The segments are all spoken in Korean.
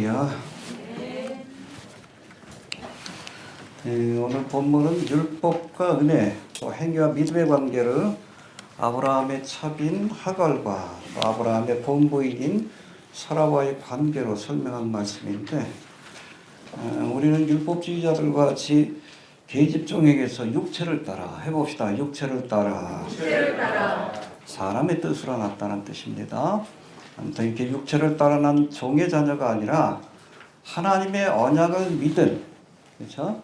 할렐루야. 오늘 본문은 율법과 은혜, 또 행위와 믿음의 관계를 아브라함의 차빈 하갈과 또 아브라함의 본부인인 사라와의 관계로 설명한 말씀인데, 우리는 율법주의자들과 같이 계집종에게서 육체를 따라 해봅시다. 육체를 따라 사람의 뜻으로 났다는 뜻입니다. 아무튼 이렇게 육체를 따라 난 종의 자녀가 아니라 하나님의 언약을 믿은, 그렇죠?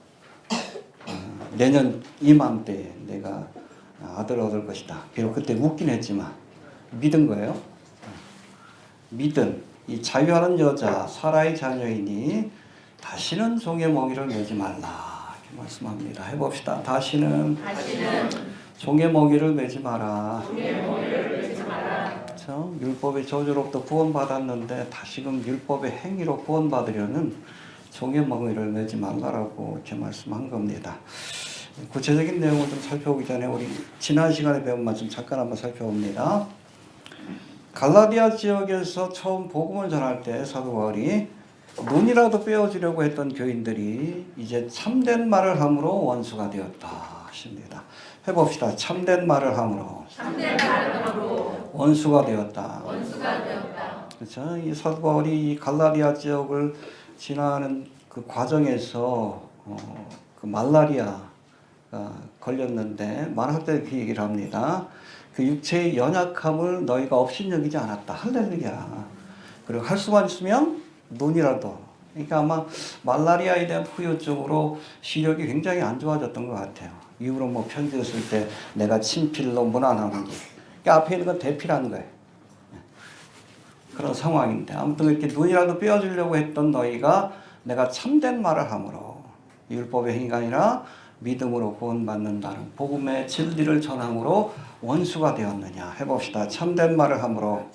내년 이맘때에 내가 아들 얻을 것이다. 비록 그때 웃긴 했지만 믿은 거예요. 믿은 이 자유하는 여자 사라의 자녀이니 다시는 종의 멍에를 매지 말라, 이렇게 말씀합니다. 해봅시다. 다시는 종의 멍에를 매지 마라. 그렇죠? 율법의 저주로부터 구원받았는데 다시금 율법의 행위로 구원받으려는 종의 멍에를 매지 말라라고 이렇게 말씀한 겁니다. 구체적인 내용을 좀 살펴보기 전에 우리 지난 시간에 배운 말씀 잠깐 한번 살펴봅니다. 갈라디아 지역에서 처음 복음을 전할 때 사도 바울이 눈이라도 빼어주려고 했던 교인들이 이제 참된 말을 함으로 원수가 되었다 하십니다. 해봅시다. 참된 말을 함으로 원수가 되었다. 그렇죠? 이 사도 바울이 이 갈라디아 지역을 지나는 그 과정에서 그 말라리아가 걸렸는데 만학 때 그 얘기를 합니다. 그 육체의 연약함을 너희가 업신여기지 않았다. 할렐루야. 그리고 할 수만 있으면 눈이라도. 그러니까 아마 말라리아에 대한 후유증으로 시력이 굉장히 안 좋아졌던 것 같아요. 이후로 뭐 편지를 쓸 때 내가 친필로 문안하는지. 그러니까 앞에 있는 건 대필한 거예요. 그런 상황인데 아무튼 이렇게 눈이라도 빼어주려고 했던 너희가 내가 참된 말을 함으로 율법의 행위가 아니라 믿음으로 구원받는다는 복음의 진리를 전함으로 원수가 되었느냐. 해봅시다. 참된 말을 함으로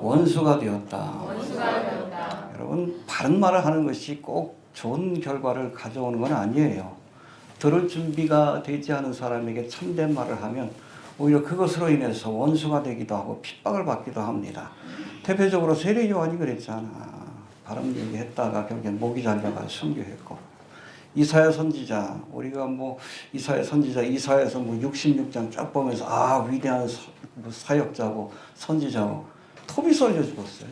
원수가 되었다. 여러분, 바른 말을 하는 것이 꼭 좋은 결과를 가져오는 건 아니에요. 들을 준비가 되지 않은 사람에게 참된 말을 하면 오히려 그것으로 인해서 원수가 되기도 하고 핍박을 받기도 합니다. 대표적으로 세례 요한이 그랬잖아. 바른 얘기했다가 결국엔 목이 잘려가 순교했고, 이사야 선지자, 우리가 뭐 이사야 선지자 이사야에서 뭐 66장 쫙 보면서 아 위대한 사역자고 선지자고 톱이 썰려 죽었어요.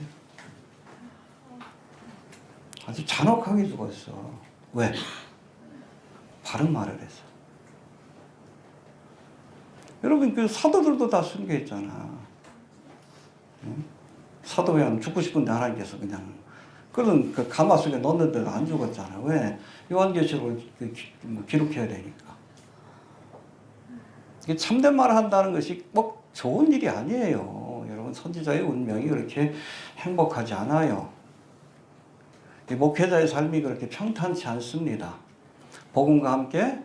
아주 잔혹하게 죽었어. 왜? 바른 말을 해서. 여러분, 그 사도들도 다 순교했잖아. 응? 사도면 죽고 싶은데 하나님께서 그냥 그런 그 가마 속에 넣는데도 안 죽었잖아. 왜? 요한계시록을 기록해야 되니까. 참된 말을 한다는 것이 꼭 좋은 일이 아니에요. 여러분, 선지자의 운명이 그렇게 행복하지 않아요. 목회자의 삶이 그렇게 평탄치 않습니다. 복음과 함께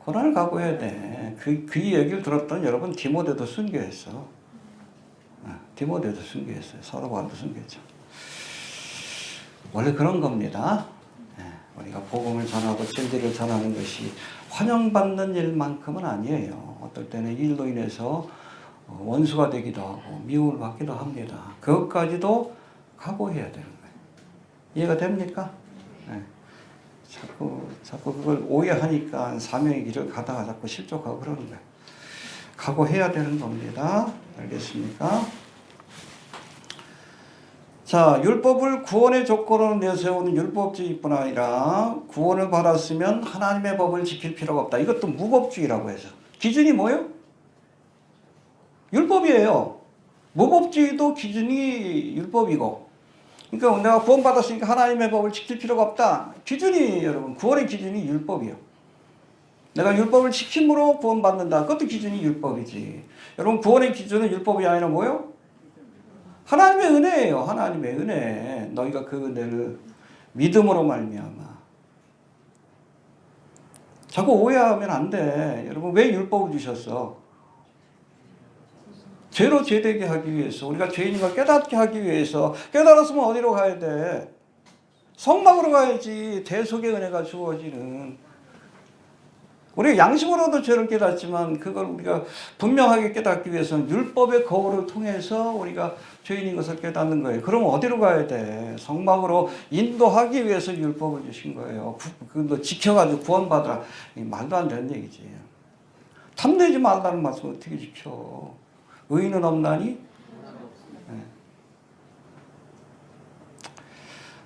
고난을 각오해야 돼. 그 얘기를 들었던 여러분, 디모데도 순교했어. 디모데도 순교했어요. 사도 바울도 순교했죠. 원래 그런 겁니다. 우리가 복음을 전하고 진리를 전하는 것이 환영받는 일만큼은 아니에요. 어떨 때는 이 일로 인해서 원수가 되기도 하고 미움을 받기도 합니다. 그것까지도 각오해야 되는 거예요. 이해가 됩니까? 자꾸 그걸 오해하니까 사명의 길을 가다가 자꾸 실족하고 그러는 거예요. 각오해야 되는 겁니다. 알겠습니까? 자, 율법을 구원의 조건으로 내세우는 율법주의뿐 아니라 구원을 받았으면 하나님의 법을 지킬 필요가 없다. 이것도 무법주의라고 해서. 기준이 뭐예요? 율법이에요. 무법주의도 기준이 율법이고. 그러니까 내가 구원받았으니까 하나님의 법을 지킬 필요가 없다. 기준이, 여러분, 구원의 기준이 율법이에요. 내가 율법을 지킴으로 구원받는다. 그것도 기준이 율법이지. 여러분, 구원의 기준은 율법이 아니라 뭐예요? 하나님의 은혜예요. 하나님의 은혜. 너희가 그 은혜를 믿음으로 말미암아. 자꾸 오해하면 안 돼. 여러분, 왜 율법을 주셨어? 죄로 죄되게 하기 위해서, 우리가 죄인인 걸 깨닫게 하기 위해서. 깨달았으면 어디로 가야 돼? 성막으로 가야지. 대속의 은혜가 주어지는. 우리가 양심으로도 죄를 깨닫지만 그걸 우리가 분명하게 깨닫기 위해서는 율법의 거울을 통해서 우리가 죄인인 것을 깨닫는 거예요. 그럼 어디로 가야 돼? 성막으로 인도하기 위해서 율법을 주신 거예요. 그거 지켜가지고 구원받으라. 말도 안 되는 얘기지. 탐내지 말라는 말씀을 어떻게 지켜? 의인은 없나니? 네.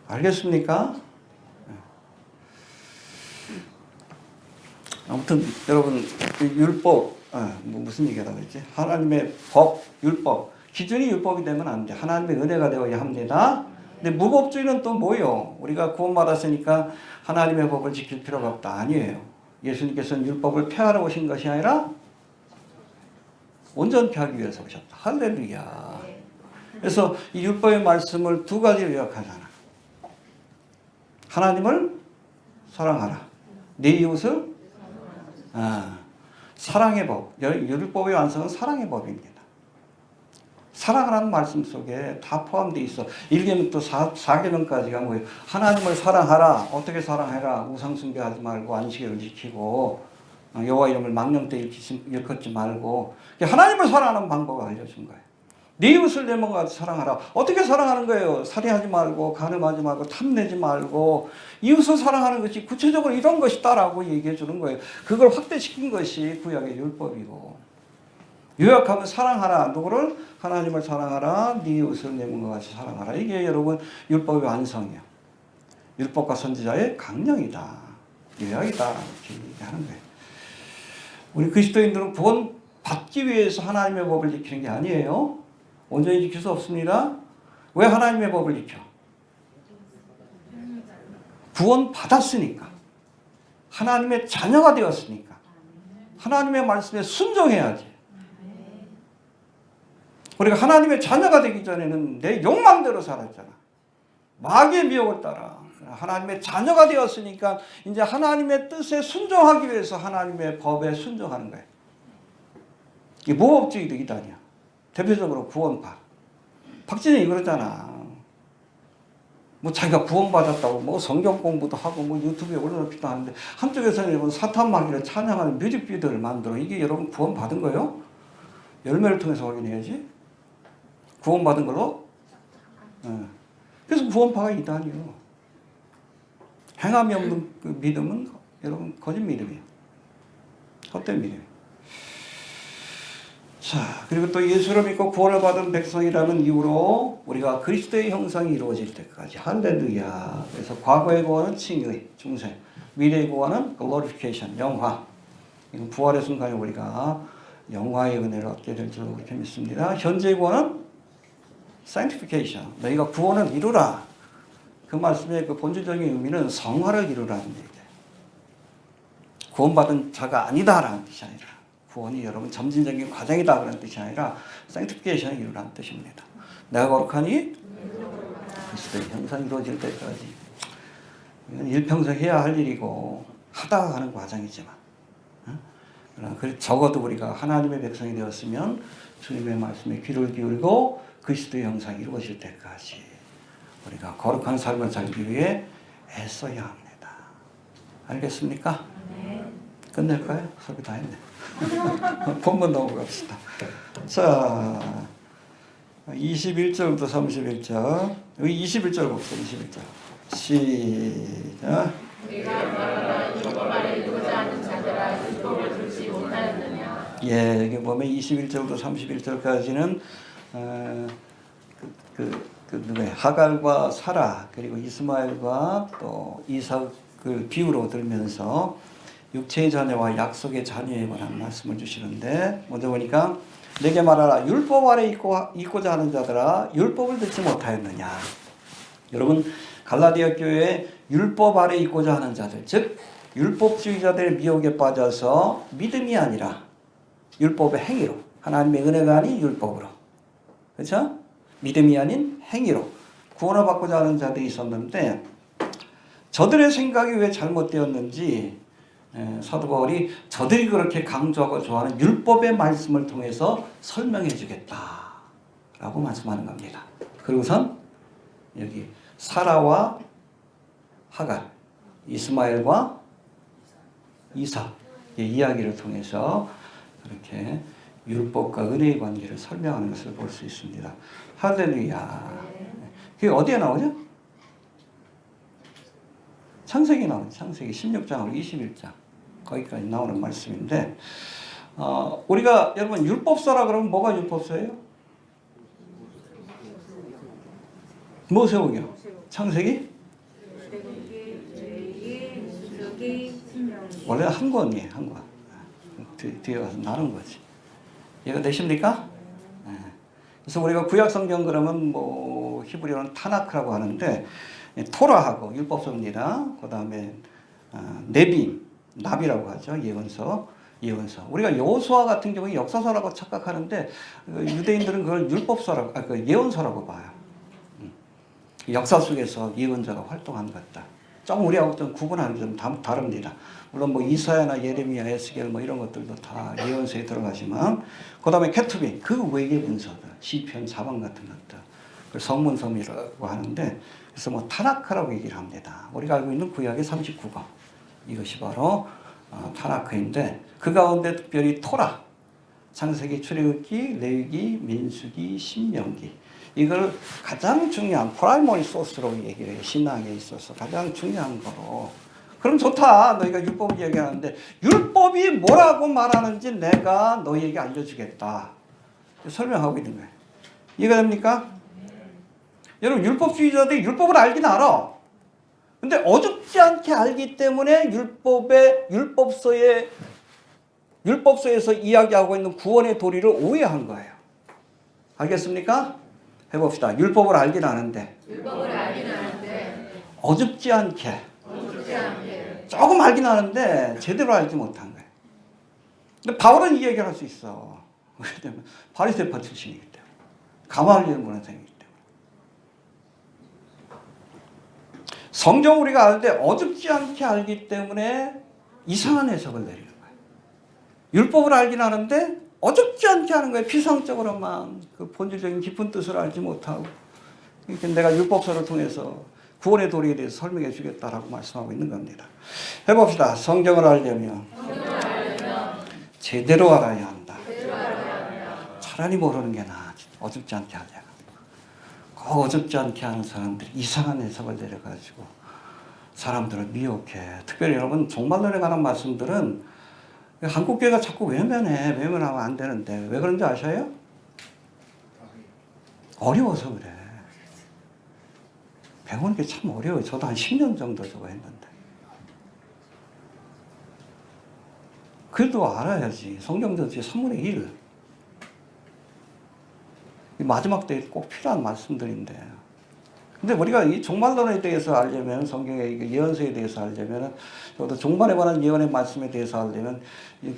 알겠습니까? 아무튼 여러분 율법 무슨 얘기하라고 했지? 하나님의 법, 율법 기준이 율법이 되면 안 돼. 하나님의 은혜가 되어야 합니다. 근데 무법주의는 또 뭐예요? 우리가 구원받았으니까 하나님의 법을 지킬 필요가 없다. 아니에요. 예수님께서는 율법을 폐하러 오신 것이 아니라 온전케 하기 위해서 오셨다. 할렐루야. 그래서 이 율법의 말씀을 두 가지로 요약하잖아. 하나님을 사랑하라. 네 이웃을 사랑의 법. 율법의 완성은 사랑의 법입니다. 사랑하라는 말씀 속에 다 포함되어 있어. 1계명부터 4계명까지가 뭐예요? 하나님을 사랑하라. 어떻게 사랑해라? 우상 숭배하지 말고 안식일을 지키고 여호와 이름을 망령 때 일컫지 말고 하나님을 사랑하는 방법을 알려준 거예요. 네 이웃을 내 몸과 같이 사랑하라. 어떻게 사랑하는 거예요? 살인하지 말고 간음하지 말고 탐내지 말고 이웃을 사랑하는 것이 구체적으로 이런 것이다라고 얘기해 주는 거예요. 그걸 확대시킨 것이 구약의 율법이고 요약하면 사랑하라. 누구를? 하나님을 사랑하라. 네 이웃을 내 몸과 같이 사랑하라. 이게 여러분 율법의 완성이에요. 율법과 선지자의 강령이다. 요약이다. 이렇게 얘기하는 거예요. 우리 그리스도인들은 구원 받기 위해서 하나님의 법을 지키는 게 아니에요. 온전히 지킬 수 없습니다. 왜 하나님의 법을 지켜? 구원 받았으니까. 하나님의 자녀가 되었으니까. 하나님의 말씀에 순종해야지. 우리가 하나님의 자녀가 되기 전에는 내 욕망대로 살았잖아. 마귀의 미혹을 따라. 하나님의 자녀가 되었으니까 이제 하나님의 뜻에 순종하기 위해서 하나님의 법에 순종하는 거예요. 이게 무법주의도 이단이야. 대표적으로 구원파. 박진영이 그러잖아. 뭐 자기가 구원받았다고 뭐 성경 공부도 하고 뭐 유튜브에 올려놓기도 하는데 한쪽에서는 여러분 사탄 마귀를 찬양하는 뮤직비디오를 만들어. 이게 여러분 구원받은 거예요? 열매를 통해서 확인해야지. 구원받은 걸로? 그래서 구원파가 이단이에요. 행함이 없는 그 믿음은 여러분 거짓 믿음이에요. 헛된 믿음이에요. 자, 그리고 또 예수를 믿고 구원을 받은 백성이라는 이유로 우리가 그리스도의 형상이 이루어질 때까지 할렐루야. 그래서 과거의 구원은 칭의, 중생, 미래의 구원은 glorification, 영화. 이건 부활의 순간에 우리가 영화의 은혜를 얻게 될 줄로 그렇게 믿습니다. 현재의 구원은 sanctification, 너희가 구원을 이루라. 그 말씀의 그 본질적인 의미는 성화를 이루라는 얘기예요. 구원받은 자가 아니다라는 뜻이 아니라 구원이 여러분 점진적인 과정이다 그런 뜻이 아니라 sanctification을 이루라는 뜻입니다. 내가 거룩하니 그리스도의 형상이 이루어질 때까지. 이건 일평생 해야 할 일이고 하다가 가는 과정이지만 그러나 적어도 우리가 하나님의 백성이 되었으면 주님의 말씀에 귀를 기울이고 그리스도의 형상이 이루어질 때까지 우리가 거룩한 삶을 살기 위해 애써야 합니다. 알겠습니까? 네. 끝낼까요? 설교 다 했네. 본문 넘어갑시다. 자, 21절부터 31절. 여기 21절 봅시다. 21절. 시작. 예, 여기 보면 21절부터 31절까지는 누구야? 하갈과 사라 그리고 이스마엘과 또 이삭을 비유로 들면서 육체의 자녀와 약속의 자녀에 관한 말씀을 주시는데 먼저 보니까 내게 말하라 율법 아래 있고자 하는 자들아 율법을 듣지 못하였느냐. 여러분 갈라디아 교회에 율법 아래 있고자 하는 자들 즉 율법주의자들의 미혹에 빠져서 믿음이 아니라 율법의 행위로 하나님의 은혜가 아닌 율법으로 그렇죠? 믿음이 아닌 행위로 구원을 받고자 하는 자들이 있었는데 저들의 생각이 왜 잘못되었는지 사도 바울이 저들이 그렇게 강조하고 좋아하는 율법의 말씀을 통해서 설명해 주겠다라고 말씀하는 겁니다. 그리고선 여기 사라와 하갈, 이스마엘과 이삭 이야기를 통해서 그렇게 율법과 은혜의 관계를 설명하는 것을 볼 수 있습니다. 할렐루야. 그게 어디에 나오죠? 창세기 나오죠. 창세기 16장하고 21장. 거기까지 나오는 말씀인데, 우리가 여러분 율법서라 그러면 뭐가 율법서예요? 뭐 세우기요? 창세기? 원래 한 권이에요, 한 권. 뒤에 가서 나눈 거지. 이해가 되십니까? 네. 그래서 우리가 구약성경 그러면 뭐 히브리어는 타나크라고 하는데, 토라하고 율법서입니다. 그 다음에 네빔, 나비라고 하죠. 예언서. 우리가 여호수아 같은 경우에 역사서라고 착각하는데 유대인들은 그걸 율법서라고, 그 예언서라고 봐요. 역사 속에서 예언자가 활동한 것다. 조금 우리하고 좀 구분하는 좀 다릅니다. 물론 뭐 이사야나 예레미야, 에스겔 뭐 이런 것들도 다 예언서에 들어가지만, 그 다음에 케투빈, 그 외계 문서들, 시편, 사방 같은 것들, 그걸 성문서이라고 하는데, 그래서 뭐 타나크라고 얘기를 합니다. 우리가 알고 있는 구약의 39권, 이것이 바로 타나크인데, 그 가운데 특별히 토라, 창세기, 출애굽기, 레위기, 민수기, 신명기, 이걸 가장 중요한 프라이머리 소스로 얘기를 해요. 신앙에 있어서 가장 중요한 거로. 그럼 좋다. 너희가 율법 이야기하는데 율법이 뭐라고 말하는지 내가 너희에게 알려주겠다. 설명하고 있는 거예요. 이해가 됩니까? 여러분 율법주의자들이 율법을 알긴 알아. 근데 어줍지 않게 알기 때문에 율법서에서 이야기하고 있는 구원의 도리를 오해한 거예요. 알겠습니까? 해봅시다. 율법을 알긴 아는데 어줍지 않게 조금 알긴 아는데 제대로 알지 못한 거예요. 근데 바울은 이 얘기를 할 수 있어. 왜냐면 바리새파 출신이기 때문에, 가말리엘 문화생이기 때문에. 성경 우리가 아는데 어줍지 않게 알기 때문에 이상한 해석을 내리는 거예요. 율법을 알긴 아는데 어줍지 않게 하는 거예요. 피상적으로만 그 본질적인 깊은 뜻을 알지 못하고. 그러니까 내가 율법서를 통해서 구원의 도리에 대해서 설명해 주겠다라고 말씀하고 있는 겁니다. 해봅시다. 성경을 알려면 제대로 알아야 한다. 차라리 모르는 게 나아. 어줍지 않게 하려고. 그 어줍지 않게 하는 사람들이 이상한 해석을 내려가지고 사람들을 미혹해. 특별히 여러분 종말론에 관한 말씀들은 한국교회가 자꾸 외면하면 안 되는데 왜 그런지 아셔요? 어려워서 그래. 배우는 게 참 어려워요. 저도 한 10년 정도 저거 했는데. 그래도 알아야지. 성경 전체 3분의 1. 마지막 때에 꼭 필요한 말씀들인데. 근데 우리가 이 종말론에 대해서 알려면, 성경의 예언서에 대해서 알려면, 또 종말에 관한 예언의 말씀에 대해서 알려면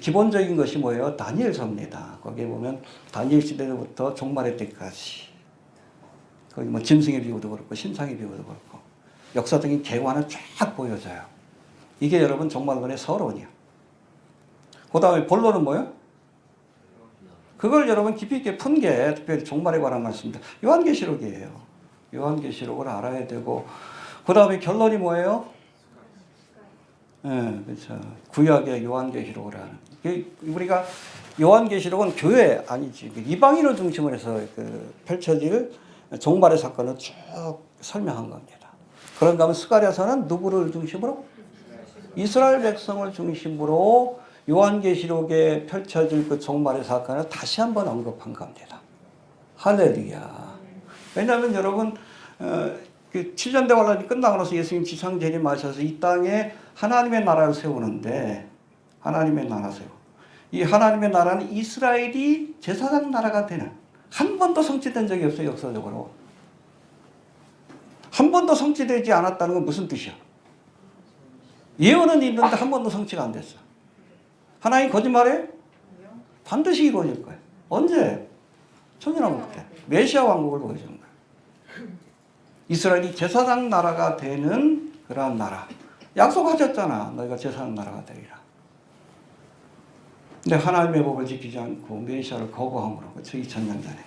기본적인 것이 뭐예요? 다니엘서입니다. 거기에 보면 다니엘 시대부터 종말의 때까지, 거기 뭐 짐승의 비유도 그렇고 신상의 비유도 그렇고 역사적인 개관을 쫙 보여줘요. 이게 여러분 종말론의 서론이야. 그 다음에 본론은 뭐예요? 그걸 여러분 깊이 있게 푼 게 특별히 종말에 관한 말씀입니다. 요한계시록이에요. 요한계시록을 알아야 되고, 그 다음에 결론이 뭐예요? 네, 그렇죠. 구약의 요한계시록을 하는. 우리가 요한계시록은 교회 아니지, 이방인을 중심으로 해서 펼쳐질 종말의 사건을 쭉 설명한 겁니다. 그런가 하면 스가랴서는 누구를 중심으로? 이스라엘 백성을 중심으로 요한계시록에 펼쳐질 그 종말의 사건을 다시 한번 언급한 겁니다. 할렐루야. 왜냐하면 여러분 그 7년 대환란이 끝나고 나서 예수님 지상 재림하셔서 이 땅에 하나님의 나라를 세우는데, 하나님의 나라 세워. 이 하나님의 나라는 이스라엘이 제사장 나라가 되는, 한 번도 성취된 적이 없어요. 역사적으로 한 번도 성취되지 않았다는 건 무슨 뜻이야? 예언은 있는데 한 번도 성취가 안 됐어. 하나님 거짓말해? 반드시 이루어질 거예요. 언제? 천년왕국 때 메시아 왕국을 보여주는 거예요. 이스라엘이 제사장 나라가 되는 그러한 나라. 약속하셨잖아. 너희가 제사장 나라가 되리라. 근데 하나님의 법을 지키지 않고 메시아를 거부함으로, 그렇죠? 2000년 전에.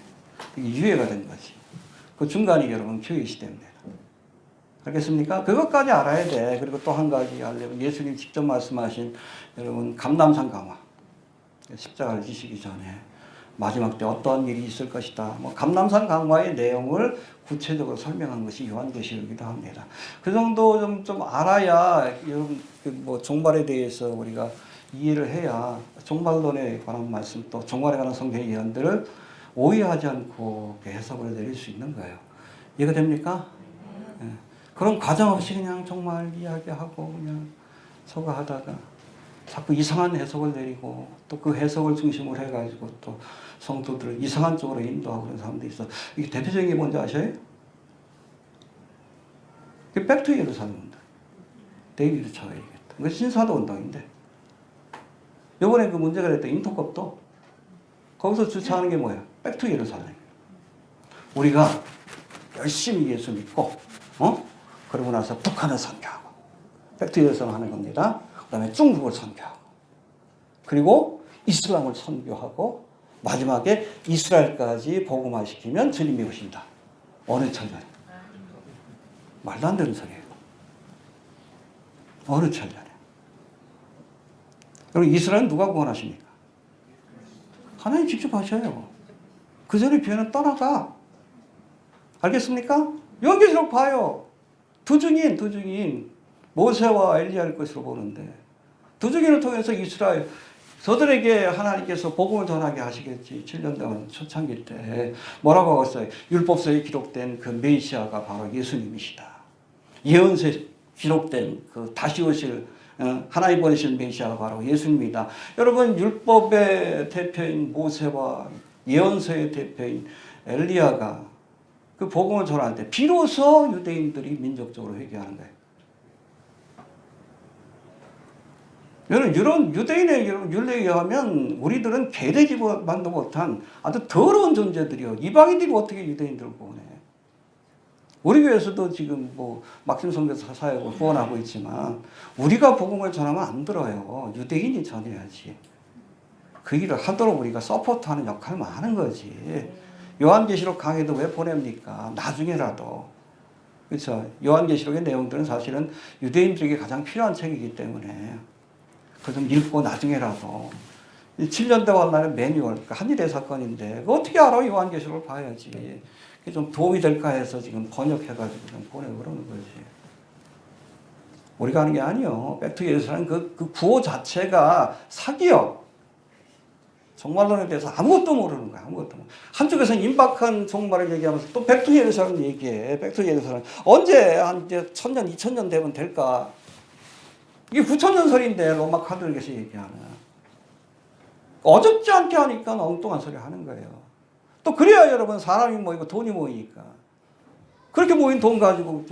이게 유예가 된 거지. 그 중간이 여러분 교회 시대입니다. 알겠습니까? 그것까지 알아야 돼. 그리고 또 한 가지 알려면 예수님 직접 말씀하신 여러분 감람산 강화. 십자가를 지시기 전에 마지막 때 어떠한 일이 있을 것이다. 뭐 감람산 강화의 내용을 구체적으로 설명한 것이 요한계시록이기도 합니다. 그 정도 좀 알아야 뭐 종말에 대해서 우리가 이해를 해야 종말론에 관한 말씀 또 종말에 관한 성경 예언들을 오해하지 않고 해석을 내릴 수 있는 거예요. 이해가 됩니까? 네. 그런 과정 없이 그냥 종말 이야기하고 그냥 서가하다가 자꾸 이상한 해석을 내리고 또 그 해석을 중심으로 해가지고 또 성도들을 이상한 쪽으로 인도하고 그런 사람들이 있어. 이게 대표적인 게 뭔지 아셔요? 그 백투 예루살렘입니다. 데이비드 차가 얘기했다. 그 신사도 운동인데 이번에 그 문제가 됐던 인터컵도 거기서 주창하는 게 뭐예요? 백투 예루살렘. 우리가 열심히 예수 믿고 그러고 나서 북한을 선교하고 백투 예루살렘 하는 겁니다. 그 다음에 중국을 선교하고 그리고 이슬람을 선교하고 마지막에 이스라엘까지 복음화시키면 주님이 오신다. 어느 천년에? 말도 안 되는 소리예요. 어느 천년에? 그럼 이스라엘은 누가 구원하십니까? 하나님 직접 하셔요. 그 전에 교회는 떠나가. 알겠습니까? 요한계시록 봐요. 두 증인 모세와 엘리야일 것으로 보는데 두 증인을 통해서 이스라엘 저들에게 하나님께서 복음을 전하게 하시겠지. 7년 동안 초창기 때 뭐라고 하겠어요? 율법서에 기록된 그 메시아가 바로 예수님이시다. 예언서에 기록된 그 다시 오실 하나님 보내신 메시아가 바로 예수님이다. 여러분 율법의 대표인 모세와 예언서의 대표인 엘리야가 그 복음을 전할 때 비로소 유대인들이 민족적으로 회개하는 거예요. 여러분 이런 유대인의 율례에 의하면 우리들은 개되지만도 못한 아주 더러운 존재들이요. 이방인들이 어떻게 유대인들을 구원해? 우리 교회에서도 지금 뭐 막심 선교사 사역을 후원하고 있지만 우리가 복음을 전하면 안 들어요. 유대인이 전해야지. 그 일을 하도록 우리가 서포트하는 역할만 하는 거지. 요한계시록 강의도 왜 보냅니까? 나중에라도. 그렇죠. 요한계시록의 내용들은 사실은 유대인들에게 가장 필요한 책이기 때문에 그걸 좀 읽고 나중에라도 7년 동안 나는 매뉴얼, 한일의 사건인데 어떻게 알아? 요한계시록을 봐야지. 그게 좀 도움이 될까 해서 지금 번역해가지고 좀 보내고 그러는 거지. 우리가 하는 게 아니요. 백투 예루살렘 그 구호 자체가 사기요. 종말론에 대해서 아무것도 모르는 거야. 아무것도 모르는. 한쪽에서는 임박한 종말을 얘기하면서 또 백투 예루살렘 얘기해. 백투 예루살렘. 언제 한 이제 1000년, 2000년 되면 될까? 이게 9000년설인데 로마 카톨릭에서 얘기하는. 어줍지 않게 하니까 엉뚱한 소리 하는 거예요. 또 그래야 여러분 사람이 모이고 돈이 모이니까. 그렇게 모인 돈 가지고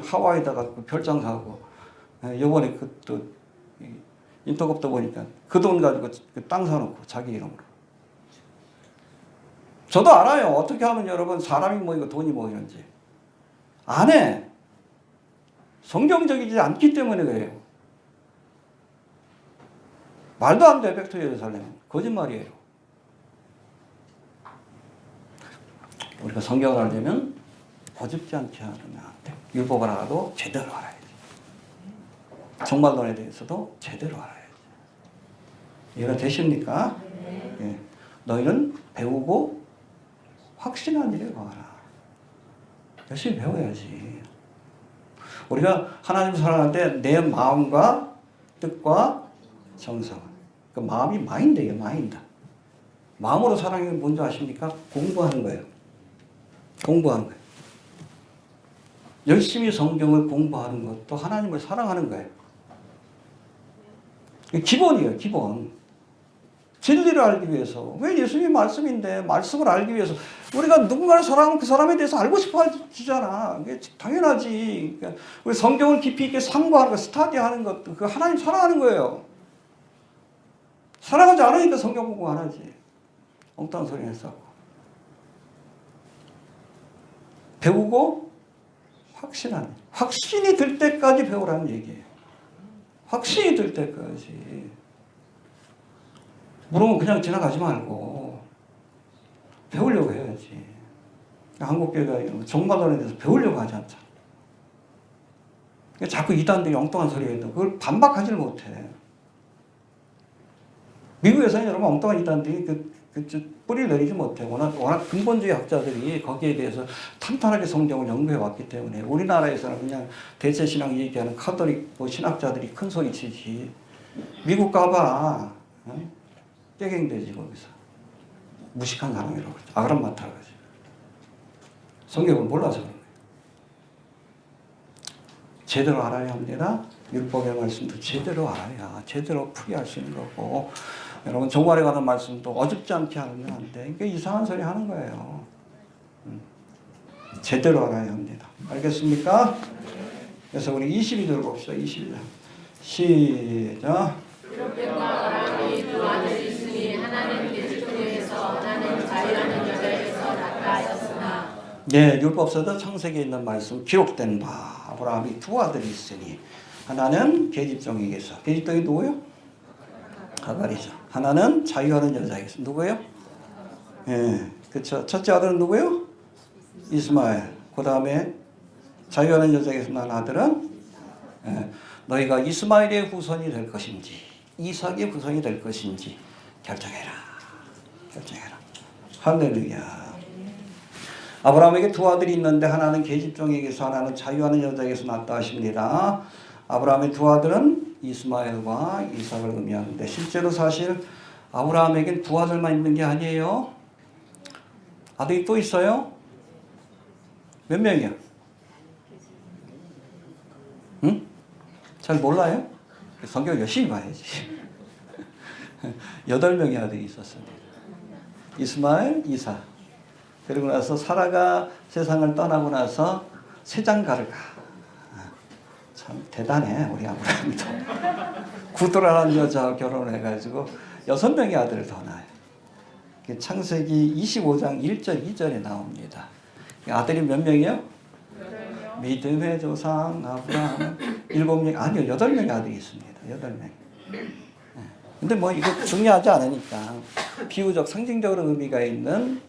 하와이에다가 별장 사고 요번에 또 인터컵도 보니까 그 돈 가지고 땅 사놓고 자기 이름으로. 저도 알아요. 어떻게 하면 여러분 사람이 모이고 돈이 모이는지. 안 해. 성경적이지 않기 때문에 그래요. 말도 안 돼. 백투 예루살렘. 거짓말이에요. 우리가 성경을 알려면 어줍지 않게 하면 안 돼. 율법을 알아도 제대로 알아야지. 종말론에 대해서도 제대로 알아야지. 이해가 되십니까? 예. 너희는 배우고 확신한 일에 거하라. 열심히 배워야지. 우리가 하나님 사랑할 때 내 마음과 뜻과 정성. 그 마음이 마인드예요. 마인드. 마음으로 사랑이 뭔지 아십니까? 공부하는 거예요. 공부하는 거예요. 열심히 성경을 공부하는 것도 하나님을 사랑하는 거예요. 기본이에요. 기본. 진리를 알기 위해서. 왜 예수님 말씀인데 말씀을 알기 위해서 우리가 누군가를 사랑하면 그 사람에 대해서 알고 싶어 하잖아. 당연하지. 그러니까 우리 성경을 깊이 있게 상고하는 것, 스타디하는 것도 그 하나님 사랑하는 거예요. 사랑하지 않으니까 성경 공부 안 하지. 엉뚱한 소리 했어. 배우고 확신하는. 확신이 들 때까지 배우라는 얘기예요. 확신이 들 때까지. 물으면 그냥 지나가지 말고 배우려고 해야지. 한국교회가 종말론에 대해서 배우려고 하지 않잖아. 자꾸 이단들이 엉뚱한 소리 해도 그걸 반박하지를 못해. 미국에서는 여러분 엉뚱한 이단들이 뿌리를 내리지 못해. 워낙 근본주의 학자들이 거기에 대해서 탄탄하게 성경을 연구해 왔기 때문에 우리나라에서는 그냥 대체신앙 얘기하는 카톨릭 신학자들이 큰 소리 치지. 미국 가봐. 깨갱되지 거기서. 무식한 사람이라고 그러죠. 아그람마타라고 그러죠. 성경을 몰라서 그런 거예요. 제대로 알아야 합니다. 율법의 말씀도 제대로 알아야 제대로 풀이할 수 있는 거고, 여러분 종말에 관한 말씀도 어줍지 않게 하면 안 돼. 이게 이상한 소리 하는 거예요. 제대로 알아야 합니다. 알겠습니까? 그래서 우리 22절 봅시다. 22절. 시작. 예, 율법서도 창세기에 있는 말씀 기록된 바 아브라함이 두 아들이 있으니 하나는 계집종에게서, 계집종이 누구예요? 하갈이죠. 하나는 자유하는 여자에게서, 누구예요? 예, 그렇죠. 첫째 아들은 누구예요? 이스마엘. 그 다음에 자유하는 여자에게서 난 아들은 너희가 이스마엘의 후손이 될 것인지 이삭의 후손이 될 것인지 결정해라. 결정해라. 할렐루야. 아브라함에게 두 아들이 있는데 하나는 계집종에게서 하나는 자유하는 여자에게서 낳았다 하십니다. 아브라함의 두 아들은 이스마엘과 이삭을 의미하는데 실제로 사실 아브라함에겐 두 아들만 있는 게 아니에요. 아들이 또 있어요? 몇 명이야? 응? 잘 몰라요? 성경 열심히 봐야지. 8명의 아들이 있었습니다. 이스마엘, 이삭. 그리고 나서 사라가 세상을 떠나고 나서 세장가를 가. 참 대단해 우리 아브라함도. 구두라는 여자와 결혼해가지고 6명의 아들을 더 낳아요. 창세기 25장 1절 2절에 나옵니다. 아들이 몇 명이요? 믿음의 조상 아브라함 7명, 아니요 8명의 아들이 있습니다. 8명. 근데 뭐 이거 중요하지 않으니까 비유적 상징적으로 의미가 있는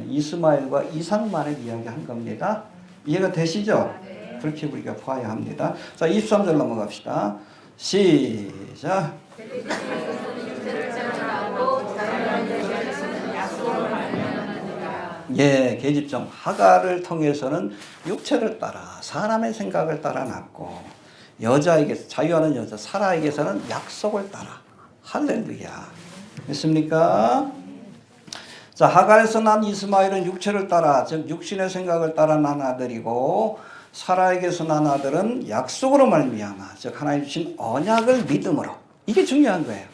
이스마엘과 이삭만을 이야기한 겁니다. 이해가 되시죠? 그렇게 우리가 봐야 합니다. 자, 23절 넘어갑시다. 시작. 예, 계집종 하갈을 통해서는 육체를 따라 사람의 생각을 따라 낳고 여자에게서 자유하는 여자 사라에게서는 약속을 따라. 할렐루야. 됐습니까? 자, 하갈에서 난 이스마엘은 육체를 따라, 즉 육신의 생각을 따라 난 아들이고 사라에게서 난 아들은 약속으로 말미암아, 즉 하나님 주신 언약을 믿음으로. 이게 중요한 거예요.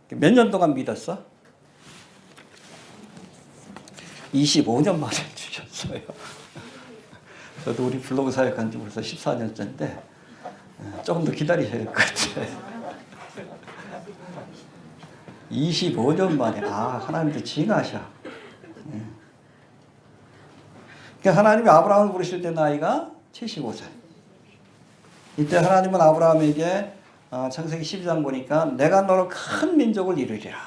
몇 년 동안 믿었어? 25년 만에 주셨어요. 저도 우리 블로그 사역한 지 벌써 14년째인데 조금 더 기다리셔야 될 것 같아요. 25년 만에. 하나님도 징하셔. 그러니까 하나님이 아브라함을 부르실 때 나이가 75살. 이때 하나님은 아브라함에게 창세기 12장 보니까 내가 너로 큰 민족을 이루리라.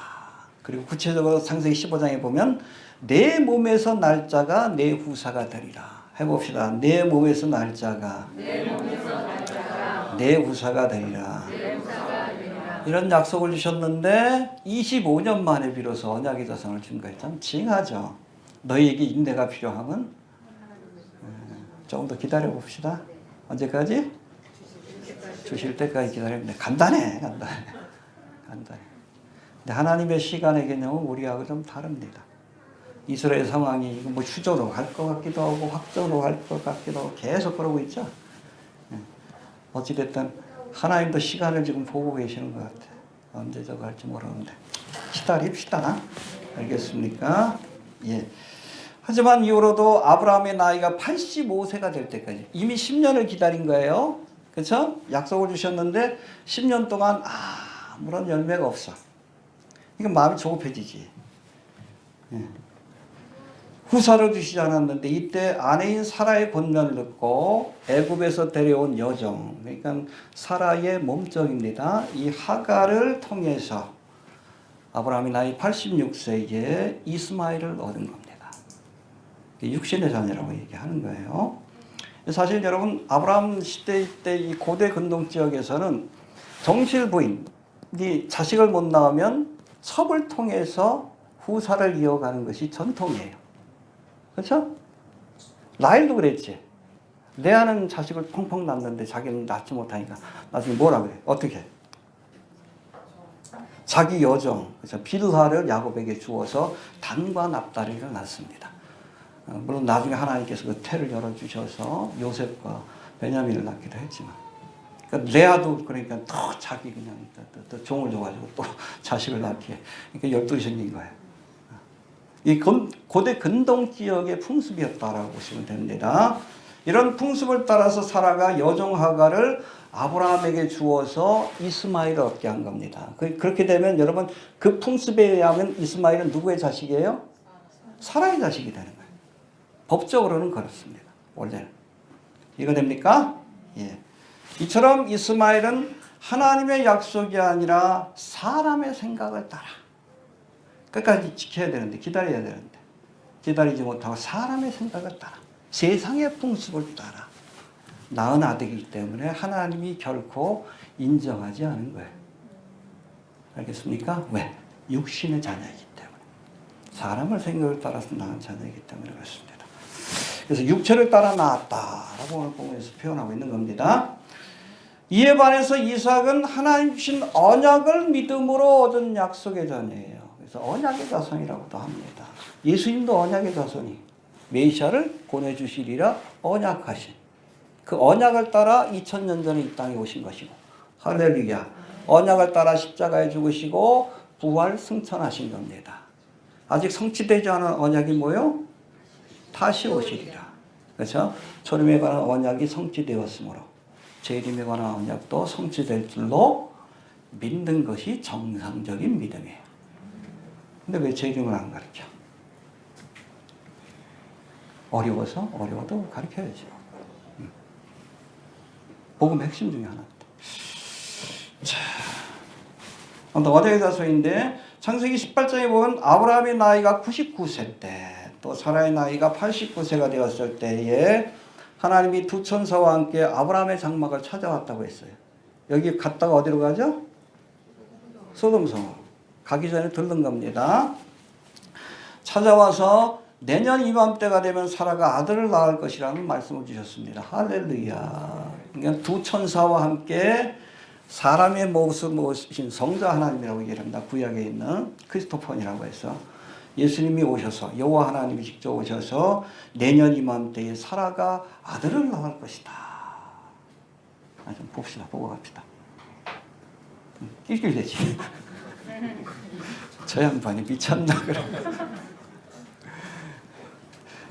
그리고 구체적으로 창세기 15장에 보면 내 몸에서 날 자가 내 후사가 되리라. 해봅시다. 내 몸에서 날 자가 내 후사가 되리라. 이런 약속을 주셨는데 25년 만에 비로소 언약의 자손을 준 거예요. 참 징하죠. 너희에게 인내가 필요하면 조금 더 기다려 봅시다. 언제까지? 주실 때까지 기다리면 돼. 간단해. 근데 하나님의 시간의 개념은 우리하고 좀 다릅니다. 이스라엘 상황이 뭐 휴전으로 갈 것 같기도 하고 확전으로 갈 것 같기도 하고 계속 그러고 있죠. 어찌됐든 하나님도 시간을 지금 보고 계시는 것 같아요. 언제 저거 할지 모르는데 기다립시다. 알겠습니까? 예. 하지만 이후로도 아브라함의 나이가 85세가 될 때까지 이미 10년을 기다린 거예요. 그렇죠? 약속을 주셨는데 10년 동안 아무런 열매가 없어. 이건 마음이 조급해지지. 예. 후사를 주시지 않았는데 이때 아내인 사라의 권면을 듣고 애굽에서 데려온 여종, 그러니까 사라의 몸종입니다. 이 하갈을 통해서 아브라함이 나이 86세에 이스마엘을 얻은 겁니다. 육신의 자녀라고 얘기하는 거예요. 사실 여러분 아브라함 시대 때 이 고대 근동 지역에서는 정실 부인이 자식을 못 낳으면 첩을 통해서 후사를 이어가는 것이 전통이에요. 그렇죠? 라헬도 그랬지. 내 아는 자식을 펑펑 낳는데 자기는 낳지 못하니까 나중에 뭐라 그래? 어떻게? 자기 여종, 그렇죠? 빌하를 야곱에게 주어서 단과 납달이를 낳습니다. 물론 나중에 하나님께서 그 태를 열어주셔서 요셉과 베냐민을 낳기도 했지만, 그러니까 레아도 그러니까 더 자기 그냥 또 종을 줘가지고 또 자식을 낳게, 그러니까 12이 생긴 거예요. 이 고대 근동 지역의 풍습이었다라고 보시면 됩니다. 이런 풍습을 따라서 사라가 여종 하가를 아브라함에게 주어서 이스마엘을 얻게 한 겁니다. 그렇게 되면 여러분 그 풍습에 의하면 이스마엘은 누구의 자식이에요? 사라의 자식이 되는 거예요. 법적으로는 그렇습니다. 원래는. 이거 됩니까? 예. 이처럼 이스마엘은 하나님의 약속이 아니라 사람의 생각을 따라 끝까지 지켜야 되는데, 기다려야 되는데 기다리지 못하고 사람의 생각을 따라, 세상의 풍습을 따라 낳은 아들이기 때문에 하나님이 결코 인정하지 않은 거예요. 알겠습니까? 왜? 육신의 자녀이기 때문에. 사람의 생각을 따라서 낳은 자녀이기 때문에 그렇습니다. 그래서 육체를 따라 낳았다라고 오늘 본문에서 표현하고 있는 겁니다. 이에 반해서 이삭은 하나님 주신 언약을 믿음으로 얻은 약속의 자녀예요. 그래서 언약의 자손이라고도 합니다. 예수님도 언약의 자손이 메시아를 보내주시리라 언약하신 그 언약을 따라 2000년 전에 이 땅에 오신 것이고, 할렐루야, 언약을 따라 십자가에 죽으시고 부활 승천하신 겁니다. 아직 성취되지 않은 언약이 뭐요? 다시 오시리라. 그렇죠? 초림에 관한 언약이 성취되었으므로 재림에 관한 언약도 성취될 줄로 믿는 것이 정상적인 믿음이에요. 근데 왜 재림을 안 가르쳐? 어려워도 가르쳐야죠. 복음 핵심 중에 하나입니다. 자, 언약의 자손인데 창세기 18장에 보면 아브라함의 나이가 99세 때, 또 사라의 나이가 89세가 되었을 때에 하나님이 두 천사와 함께 아브라함의 장막을 찾아왔다고 했어요. 여기 갔다가 어디로 가죠? 소돔성으로. 가기 전에 들른 겁니다. 찾아와서 내년 이맘때가 되면 사라가 아들을 낳을 것이라는 말씀을 주셨습니다. 할렐루야. 그러니까 두 천사와 함께 사람의 모습을 오신 성자 하나님이라고 얘기합니다. 구약에 있는 크리스토폰이라고 해서 예수님이 오셔서, 여호와 하나님이 직접 오셔서 내년 이맘때에 사라가 아들을 낳을 것이다. 좀 봅시다. 보고 갑시다. 낄낄대지. 저 양반이 미쳤나 그래.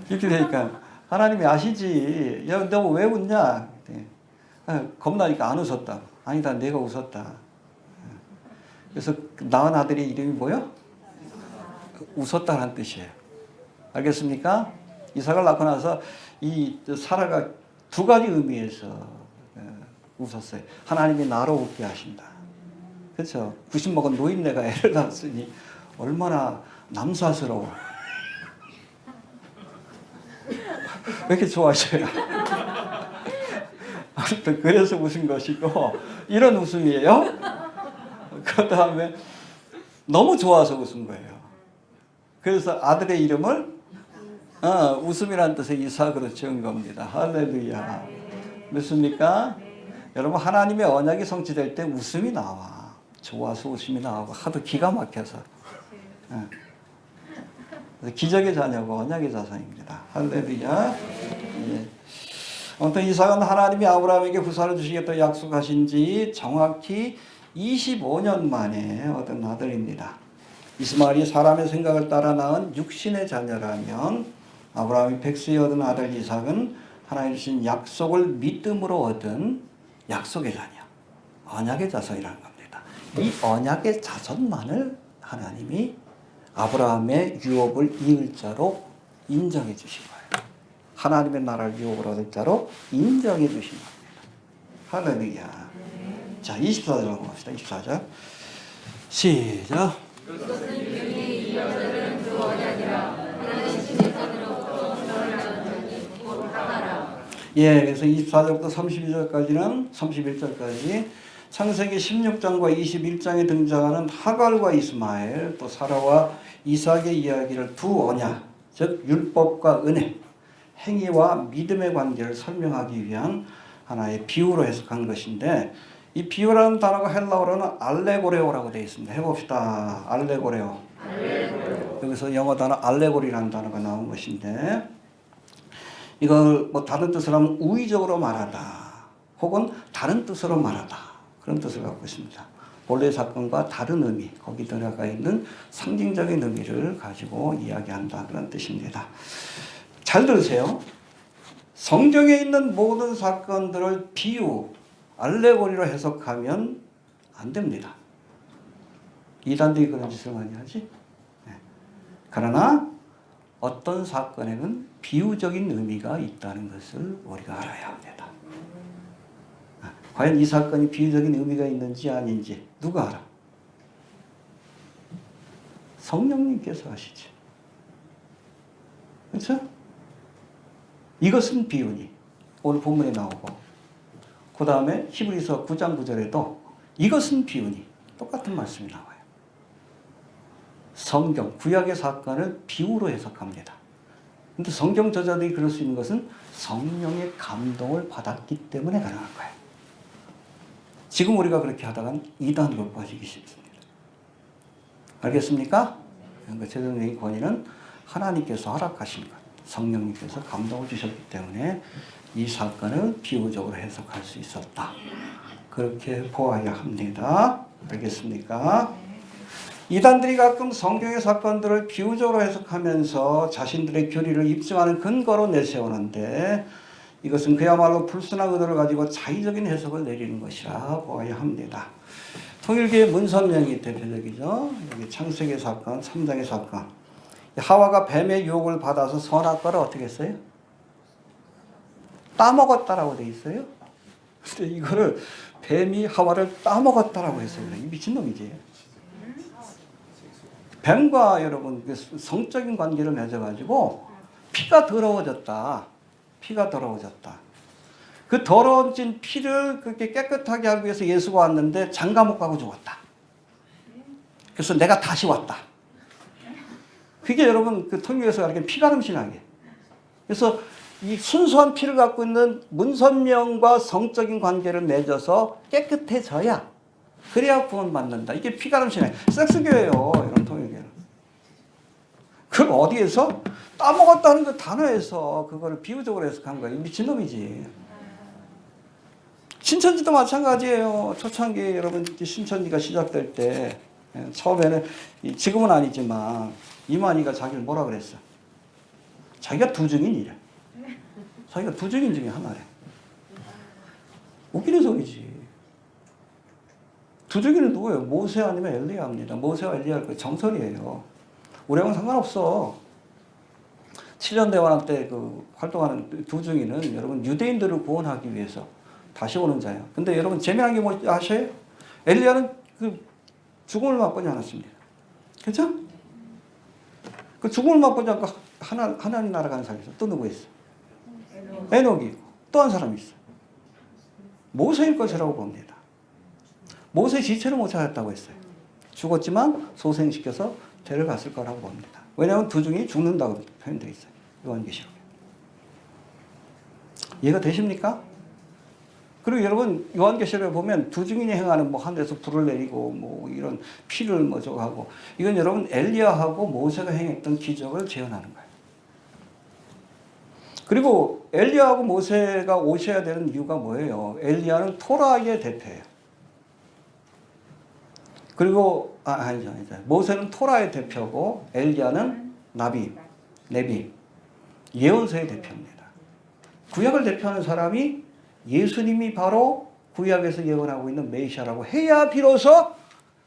이렇게 되니까 하나님이 아시지. 야, 너 왜 웃냐? 겁나니까 안 웃었다. 아니다, 내가 웃었다. 그래서 낳은 아들의 이름이 뭐요? 웃었다는 뜻이에요. 알겠습니까? 이삭을 낳고 나서 이 사라가 두 가지 의미에서 웃었어요. 하나님이 나로 웃게 하신다. 그렇죠? 90 먹은 노인네가 애를 낳았으니 얼마나 남사스러워. 왜 이렇게 좋아하셔요? 아무튼 그래서 웃은 것이고, 이런 웃음이에요. 그 다음에 너무 좋아서 웃은 거예요. 그래서 아들의 이름을 웃음이라는 뜻의 이삭으로 지은 겁니다. 할렐루야. 믿습니까? 여러분, 하나님의 언약이 성취될 때 웃음이 나와. 좋아서 웃음이 나오고 하도 기가 막혀서. 기적의 자녀고 언약의 자손입니다. 할렐루야. 예. 아무튼 이삭은 하나님이 아브라함에게 후사를 주시겠다고 약속하신 지 정확히 25년 만에 얻은 아들입니다. 이스마엘이 사람의 생각을 따라 낳은 육신의 자녀라면 아브라함이 100세에 얻은 아들 이삭은 하나님 주신 약속을 믿음으로 얻은 약속의 자녀, 언약의 자손이라는 겁니다. 이 언약의 자손만을 하나님이 아브라함의 유업을 이을 자로 인정해 주신 거예요. 하나님의 나라를 유업으로 얻을 자로 인정해 주신 겁니다. 할렐루야. 자, 24절 봅시다. 24절. 시작. 예, 그래서 24절부터 31절까지 창세기 16장과 21장에 등장하는 하갈과 이스마엘, 또 사라와 이삭의 이야기를 두 언약, 즉 율법과 은혜, 행위와 믿음의 관계를 설명하기 위한 하나의 비유로 해석한 것인데, 이 비유라는 단어가 헬라어로는 알레고레오라고 되어 있습니다. 해봅시다. 알레고레오. 여기서 영어 단어 알레고리라는 단어가 나온 것인데, 이걸 뭐 다른 뜻으로 하면 우의적으로 말하다, 혹은 다른 뜻으로 말하다, 그런 뜻을 갖고 있습니다. 본래 사건과 다른 의미, 거기 들어가 있는 상징적인 의미를 가지고 이야기한다, 그런 뜻입니다. 잘 들으세요. 성경에 있는 모든 사건들을 비유, 알레고리로 해석하면 안 됩니다. 이단들이 그런 짓을 많이 하지. 네. 그러나 어떤 사건에는 비유적인 의미가 있다는 것을 우리가 알아야 합니다. 과연 이 사건이 비유적인 의미가 있는지 아닌지 누가 알아? 성령님께서 아시지. 그렇죠? 이것은 비유니 오늘 본문에 나오고, 그 다음에 히브리서 9장 9절에도 이것은 비유니 똑같은 말씀이 나와요. 성경, 구약의 사건을 비유로 해석합니다. 근데 성경 저자들이 그럴 수 있는 것은 성령의 감동을 받았기 때문에 가능한 거예요. 지금 우리가 그렇게 하다간 이단으로 빠지기 쉽습니다. 알겠습니까? 그러니까 최종적인 권위는 하나님께서 허락하신 것, 성령님께서 감동을 주셨기 때문에 이 사건을 비유적으로 해석할 수 있었다, 그렇게 보아야 합니다. 알겠습니까? 이단들이 가끔 성경의 사건들을 비유적으로 해석하면서 자신들의 교리를 입증하는 근거로 내세우는데, 이것은 그야말로 불순한 의도를 가지고 자의적인 해석을 내리는 것이라 보아야 합니다. 통일교의 문선명이 대표적이죠. 여기 창세기 사건, 3장의 사건. 하와가 뱀의 유혹을 받아서 선악과를 어떻게 했어요? 따먹었다라고 돼 있어요. 근데 이거를 뱀이 하와를 따먹었다라고 했어요. 이 미친놈이지. 뱀과 여러분 성적인 관계를 맺어가지고 피가 더러워졌다. 피가 더러워졌다. 그 더러워진 피를 그렇게 깨끗하게 하기 위해서 예수가 왔는데 장가 못 가고 죽었다. 그래서 내가 다시 왔다. 그게 여러분 그 통일에서 가르치는 피가름 신학이에요. 그래서 이 순수한 피를 갖고 있는 문선명과 성적인 관계를 맺어서 깨끗해져야, 그래야 구원받는다. 이게 피가름 신학. 섹스교예요. 이런 통일교는. 그걸 어디에서? 따먹었다는 그 단어에서 그거를 비유적으로 해석한 거예요. 미친놈이지. 신천지도 마찬가지예요. 초창기 여러분 신천지가 시작될 때 처음에는, 지금은 아니지만 이만희가 자기를 뭐라 그랬어? 자기가 두증인이래. 자기가 두증인 중에 하나래. 웃기는 소리지. 두증인은 누구예요? 모세 아니면 엘리야입니다. 모세와 엘리야 그 정설이에요. 우리하고는 상관없어. 7년 대환란 때 그 활동하는 두증인은 여러분 유대인들을 구원하기 위해서 다시 오는 자예요. 근데 여러분 재미난 게 뭐 아셔요? 엘리야는 그 죽음을 맛보지 않았습니다. 그렇죠? 그 죽음을 맛보지 않고 하나님 나라 가는 사람이 있어. 또 누구 있어? 에녹이. 또 한 사람이 있어. 모세일 것이라고 봅니다. 모세 지체를 못 찾았다고 했어요. 죽었지만 소생시켜서 데려갔을 거라고 봅니다. 왜냐하면 두중이 죽는다고 표현되어 있어요. 요한계시록에. 이해가 되십니까? 그리고 여러분 요한계시록에 보면 두중인이 행하는 뭐 하늘에서 불을 내리고 뭐 이런 피를 뭐 저거 하고, 이건 여러분 엘리야하고 모세가 행했던 기적을 재현하는 거예요. 그리고 엘리야하고 모세가 오셔야 되는 이유가 뭐예요? 엘리야는 토라의 대표예요. 그리고 아니죠. 모세는 토라의 대표고 엘리야는 네비, 예언서의 대표입니다. 구약을 대표하는 사람이 예수님이 바로 구약에서 예언하고 있는 메시아라고 해야 비로소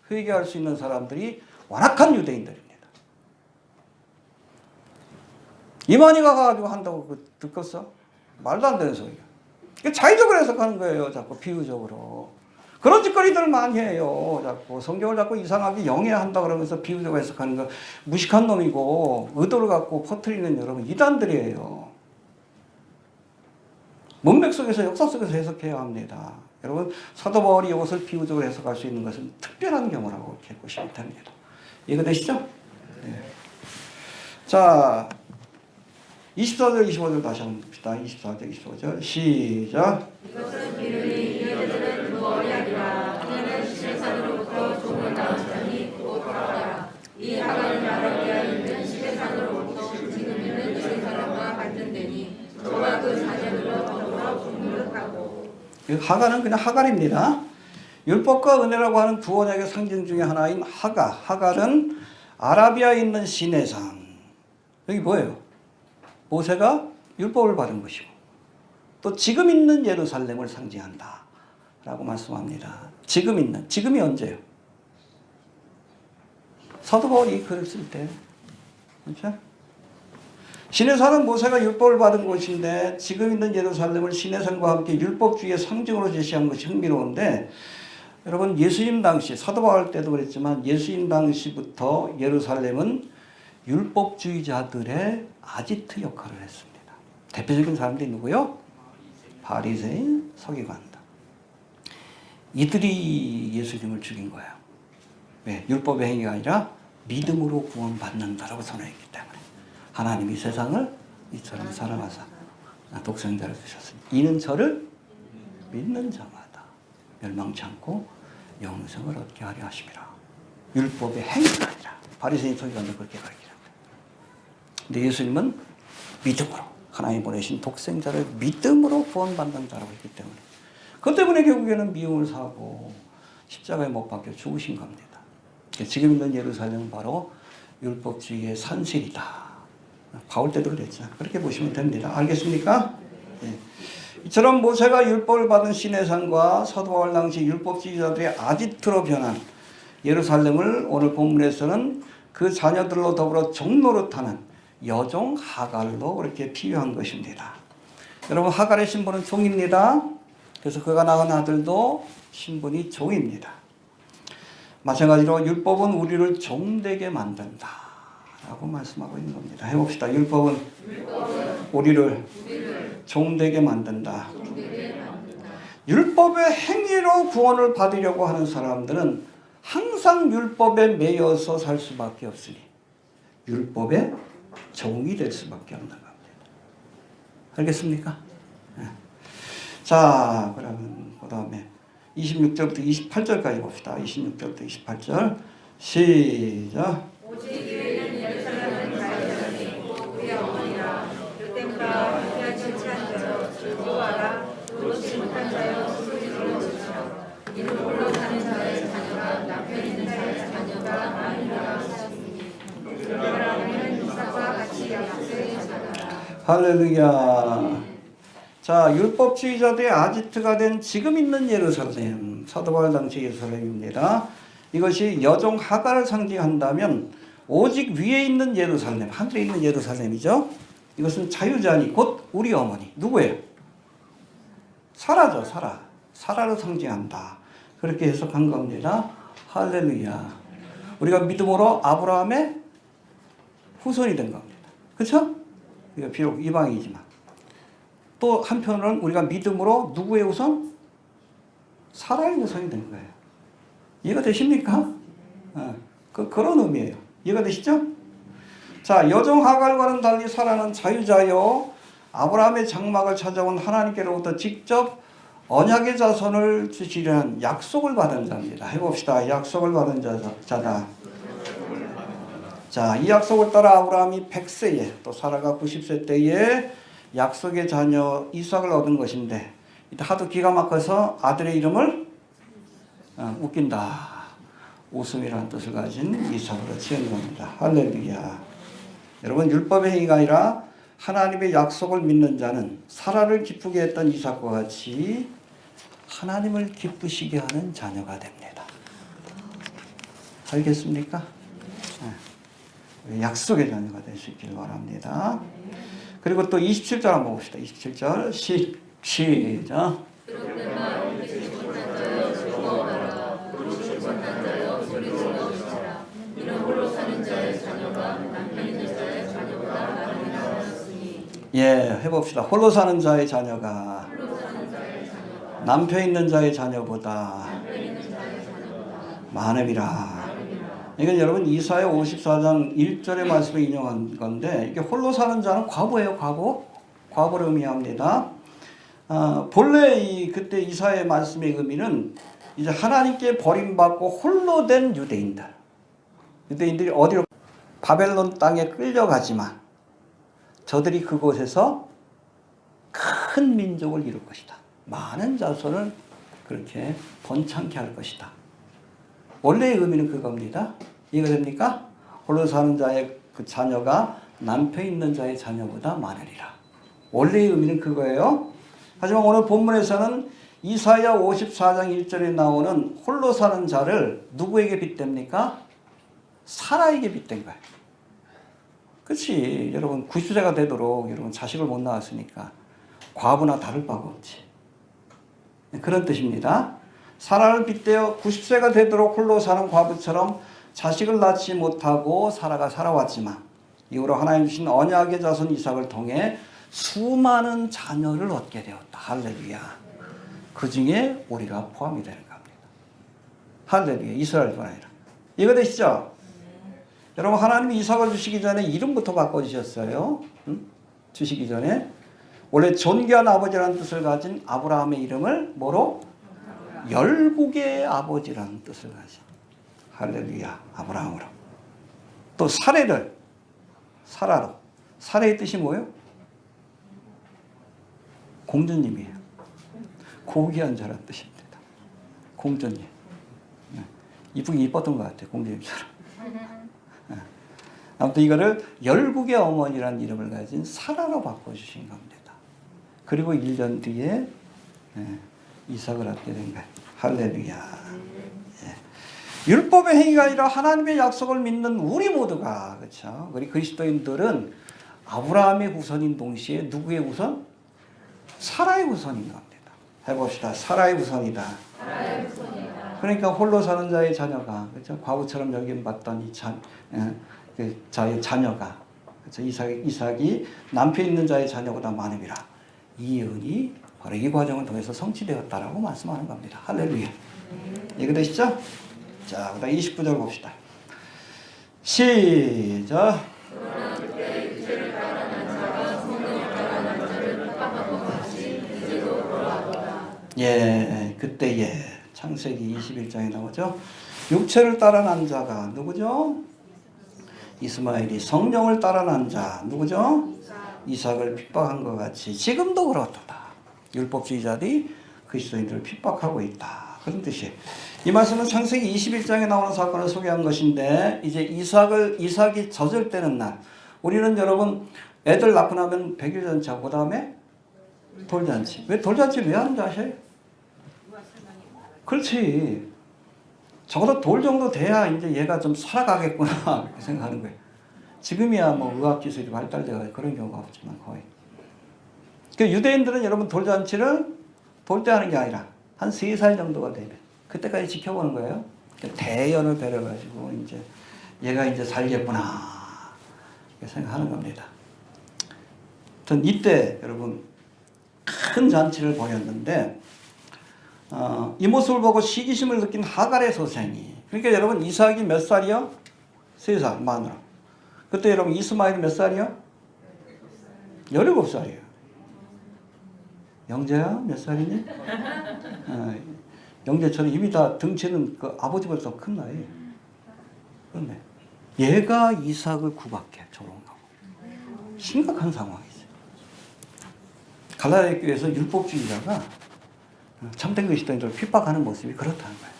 회개할 수 있는 사람들이 완악한 유대인들입니다. 이만희가 가가지고 한다고 듣겠어? 말도 안 되는 소리야. 자의적으로 해석하는 거예요. 자꾸 비유적으로. 그런 짓거리들을 많이 해요. 자꾸 성경을 자꾸 이상하게 영해한다 그러면서 비유적으로 해석하는 거 무식한 놈이고 의도를 갖고 퍼뜨리는 여러분 이단들이에요. 문맥 속에서 역사 속에서 해석해야 합니다. 여러분 사도 바울이 이것을 비유적으로 해석할 수 있는 것은 특별한 경우라고 이렇게 보시면 됩니다. 이해되시죠? 네. 자 24절 25절 다시 한번 봅시다. 24절 25절 시작. 이것은 비밀이 이어들은 그 어리하리라. 그는 시내산으로부터 종을 낳은 자니 곧 하가라. 이 하가는 아라비아에 있는 시내산으로부터 지금 있는 그 사람과 같은 데니 저와 그 자녀들로 더불어 종을 하고. 하가는 그냥 하갈입니다. 율법과 은혜라고 하는 두 언약의 상징 중에 하나인 하갈은 아라비아에 있는 시내산. 여기 뭐예요? 모세가 율법을 받은 것이고 또 지금 있는 예루살렘을 상징한다 라고 말씀합니다. 지금이 언제예요? 사도 바울이 이 글을 쓸 때. 그렇죠? 시내산은 모세가 율법을 받은 곳인데 지금 있는 예루살렘을 시내산과 함께 율법주의의 상징으로 제시한 것이 흥미로운데 여러분 예수님 당시 사도 바울 때도 그랬지만 예수님 당시부터 예루살렘은 율법주의자들의 아지트 역할을 했습니다. 대표적인 사람들이 누구요? 바리새인, 서기관들. 이들이 예수님을 죽인 거예요. 왜? 율법의 행위가 아니라 믿음으로 구원받는다라고 선언했기 때문에 하나님이 세상을 이처럼 사랑하사 독생자를 주셨으니 이는 저를 믿는 자마다 멸망치 않고 영생을 얻게 하려 하심이라. 율법의 행위가 아니라 바리새인, 서기관들 그렇게 가르치는 거예요. 근데 예수님은 믿음으로 하나님 보내신 독생자를 믿음으로 구원받는 자라고 했기 때문에 그 때문에 결국에는 미움을 사고 십자가에 못 박혀 죽으신 겁니다. 지금 있는 예루살렘은 바로 율법주의의 산실이다. 바울 때도 그랬죠. 그렇게 보시면 됩니다. 알겠습니까? 네. 이처럼 모세가 율법을 받은 시내산과 사도 바울 당시 율법주의자들의 아지트로 변한 예루살렘을 오늘 본문에서는 그 자녀들로 더불어 종노릇하는 여종 하갈로 그렇게 비유한 것입니다. 여러분 하갈의 신분은 종입니다. 그래서 그가 낳은 아들도 신분이 종입니다. 마찬가지로 율법은 우리를 종되게 만든다 라고 말씀하고 있는 겁니다. 해봅시다. 율법은 우리를 종되게 만든다. 율법의 행위로 구원을 받으려고 하는 사람들은 항상 율법에 매여서 살 수밖에 없으니 율법의 종이 될 수밖에 없는 겁니다. 알겠습니까? 네. 자, 그러면 그 다음에 26절부터 28절까지 봅시다. 26절부터 28절 시작. 오직 이에는 예루살렘은 자유자니 우리의 어머니라. 그때무라 그때가 질치한 자여 즐거워하라. 그렇지 못한 자여 소리로 질치라. 이는 홀로 사는 자의 자녀가 남편 있는 자의 자녀가 아니라 하셨으니 그러라면 이삭과 같이 약속의 자녀라. 할렐루야. 자, 율법주의자들의 아지트가 된 지금 있는 예루살렘, 사도 바울 당시 예루살렘입니다. 이것이 여종 하갈을 상징한다면 오직 위에 있는 예루살렘, 하늘에 있는 예루살렘이죠. 이것은 자유자니 곧 우리 어머니. 누구예요? 사라죠, 사라. 사라를 상징한다. 그렇게 해석한 겁니다. 할렐루야. 우리가 믿음으로 아브라함의 후손이 된 겁니다. 그렇죠? 비록 이방이지만. 또 한편으로는 우리가 믿음으로 누구의 후손? 사라의 후손이 된 거예요. 이해가 되십니까? 그런 의미예요. 이해가 되시죠? 자, 여종 하갈과는 달리 사라는 자유자요 아브라함의 장막을 찾아온 하나님께로부터 직접 언약의 자손을 주시려는 약속을 받은 자입니다. 해봅시다. 약속을 받은 자다. 자, 이 약속을 따라 아브라함이 100세에 또 사라가 90세 때에 약속의 자녀 이삭을 얻은 것인데 하도 기가 막혀서 아들의 이름을 웃긴다. 웃음이라는 뜻을 가진 이삭으로 지은 겁니다. 할렐루야. 여러분 율법의 행위가 아니라 하나님의 약속을 믿는 자는 사라를 기쁘게 했던 이삭과 같이 하나님을 기쁘시게 하는 자녀가 됩니다. 알겠습니까? 약속의 자녀가 될 수 있기를 바랍니다. 그리고 또 27절 한번 봅시다. 27절 시작. 예, 해봅시다. 홀로 사는 자의 자녀가 남편 있는 자의 자녀보다 많음이라. 이건 여러분 이사야 54장 1절의 말씀을 인용한 건데, 이게 홀로 사는 자는 과부예요. 과부를 의미합니다. 본래 그때 이사야의 말씀의 의미는 이제 하나님께 버림받고 홀로 된 유대인들이 어디로? 바벨론 땅에 끌려가지만 저들이 그곳에서 큰 민족을 이룰 것이다. 많은 자손을 그렇게 번창케 할 것이다. 원래의 의미는 그겁니다. 이해가 됩니까? 홀로 사는 자의 그 자녀가 남편 있는 자의 자녀보다 많으리라. 원래의 의미는 그거예요. 하지만 오늘 본문에서는 이사야 54장 1절에 나오는 홀로 사는 자를 누구에게 빗댑니까? 사라에게 빗댄 거예요. 그렇지. 여러분 90세가 되도록 여러분 자식을 못 낳았으니까 과부나 다를 바가 없지. 그런 뜻입니다. 사라를 빗대어 90세가 되도록 홀로 사는 과부처럼 자식을 낳지 못하고 사라가 살아왔지만 이후로 하나님 주신 언약의 자손 이삭을 통해 수많은 자녀를 얻게 되었다. 할렐루야. 그 중에 우리가 포함이 되는 겁니다. 할렐루야. 이스라엘뿐 아니라. 이거 되시죠? 여러분 하나님이 이삭을 주시기 전에 이름부터 바꿔주셨어요. 주시기 전에. 원래 존귀한 아버지라는 뜻을 가진 아브라함의 이름을 뭐로? 열국의 아버지라는 뜻을 가진. 할렐루야. 아브라함으로. 또 사례를 사라로. 사례의 뜻이 뭐예요? 공주님이에요. 고귀한 자라는 뜻입니다. 공주님. 이쁘긴 이뻤던 것 같아요. 공주님처럼. 아무튼 이거를 열국의 어머니라는 이름을 가진 사라로 바꿔주신 겁니다. 그리고 1년 뒤에 이삭을 얻게 된 거예요. 할렐루야. 율법의 행위가 아니라 하나님의 약속을 믿는 우리 모두가, 그렇죠? 우리 그리스도인들은 아브라함의 후손인 동시에 누구의 후손? 사라의 후손인 겁니다. 해봅시다. 사라의 후손이다. 그러니까 홀로 사는 자의 자녀가, 그렇죠? 과부처럼 여김받던 이 자의 자녀가, 그렇죠? 이삭이 남편 있는 자의 자녀보다 많음이라. 이 은이 바로 이 과정을 통해서 성취되었다라고 말씀하는 겁니다. 할렐루야. 이해되시죠? 자, 그다음 29절 봅시다. 시작. 예, 그때에 창세기 21장에 나오죠. 육체를 따라 난 자가 누구죠? 이스마엘이 성령을 따라 난 자 누구죠? 이삭을 핍박한 것 같이 지금도 그렇도다. 율법주의자들이 그리스도인들을 핍박하고 있다. 그런 뜻이에요. 이 말씀은 창세기 21장에 나오는 사건을 소개한 것인데, 이제 이삭이 젖을 때는 날, 우리는 여러분 애들 낳고 나면 100일 잔치하고 그 다음에 돌잔치. 왜 돌잔치 왜 하는지 아세요? 그렇지. 적어도 돌 정도 돼야 이제 얘가 좀 살아가겠구나 이렇게 생각하는 거예요. 지금이야 뭐 의학기술이 발달돼서 그런 경우가 없지만 거의. 그 유대인들은 여러분 돌잔치를 돌 때 하는 게 아니라 한 3살 정도가 되면 그때까지 지켜보는 거예요. 대연을 배려가지고 이제 얘가 이제 살겠구나 이렇게 생각하는 겁니다. 전 이때 여러분 큰 잔치를 벌였는데 이 모습을 보고 시기심을 느낀 하갈의 소생이, 그러니까 여러분 이삭이 몇 살이요? 3살 마누라. 그때 여러분 이스마엘이 몇 살이요? 17살이에요. 영재야 몇 살이니? 영재처럼 이미 다 등치는 그 아버지보다 더 큰 나이. 그런데 얘가 이삭을 구박해 조롱하고. 심각한 상황이죠. 갈라디아 교회에서 율법주의자가 참된 그리스도인들을 핍박하는 모습이 그렇다는 거예요.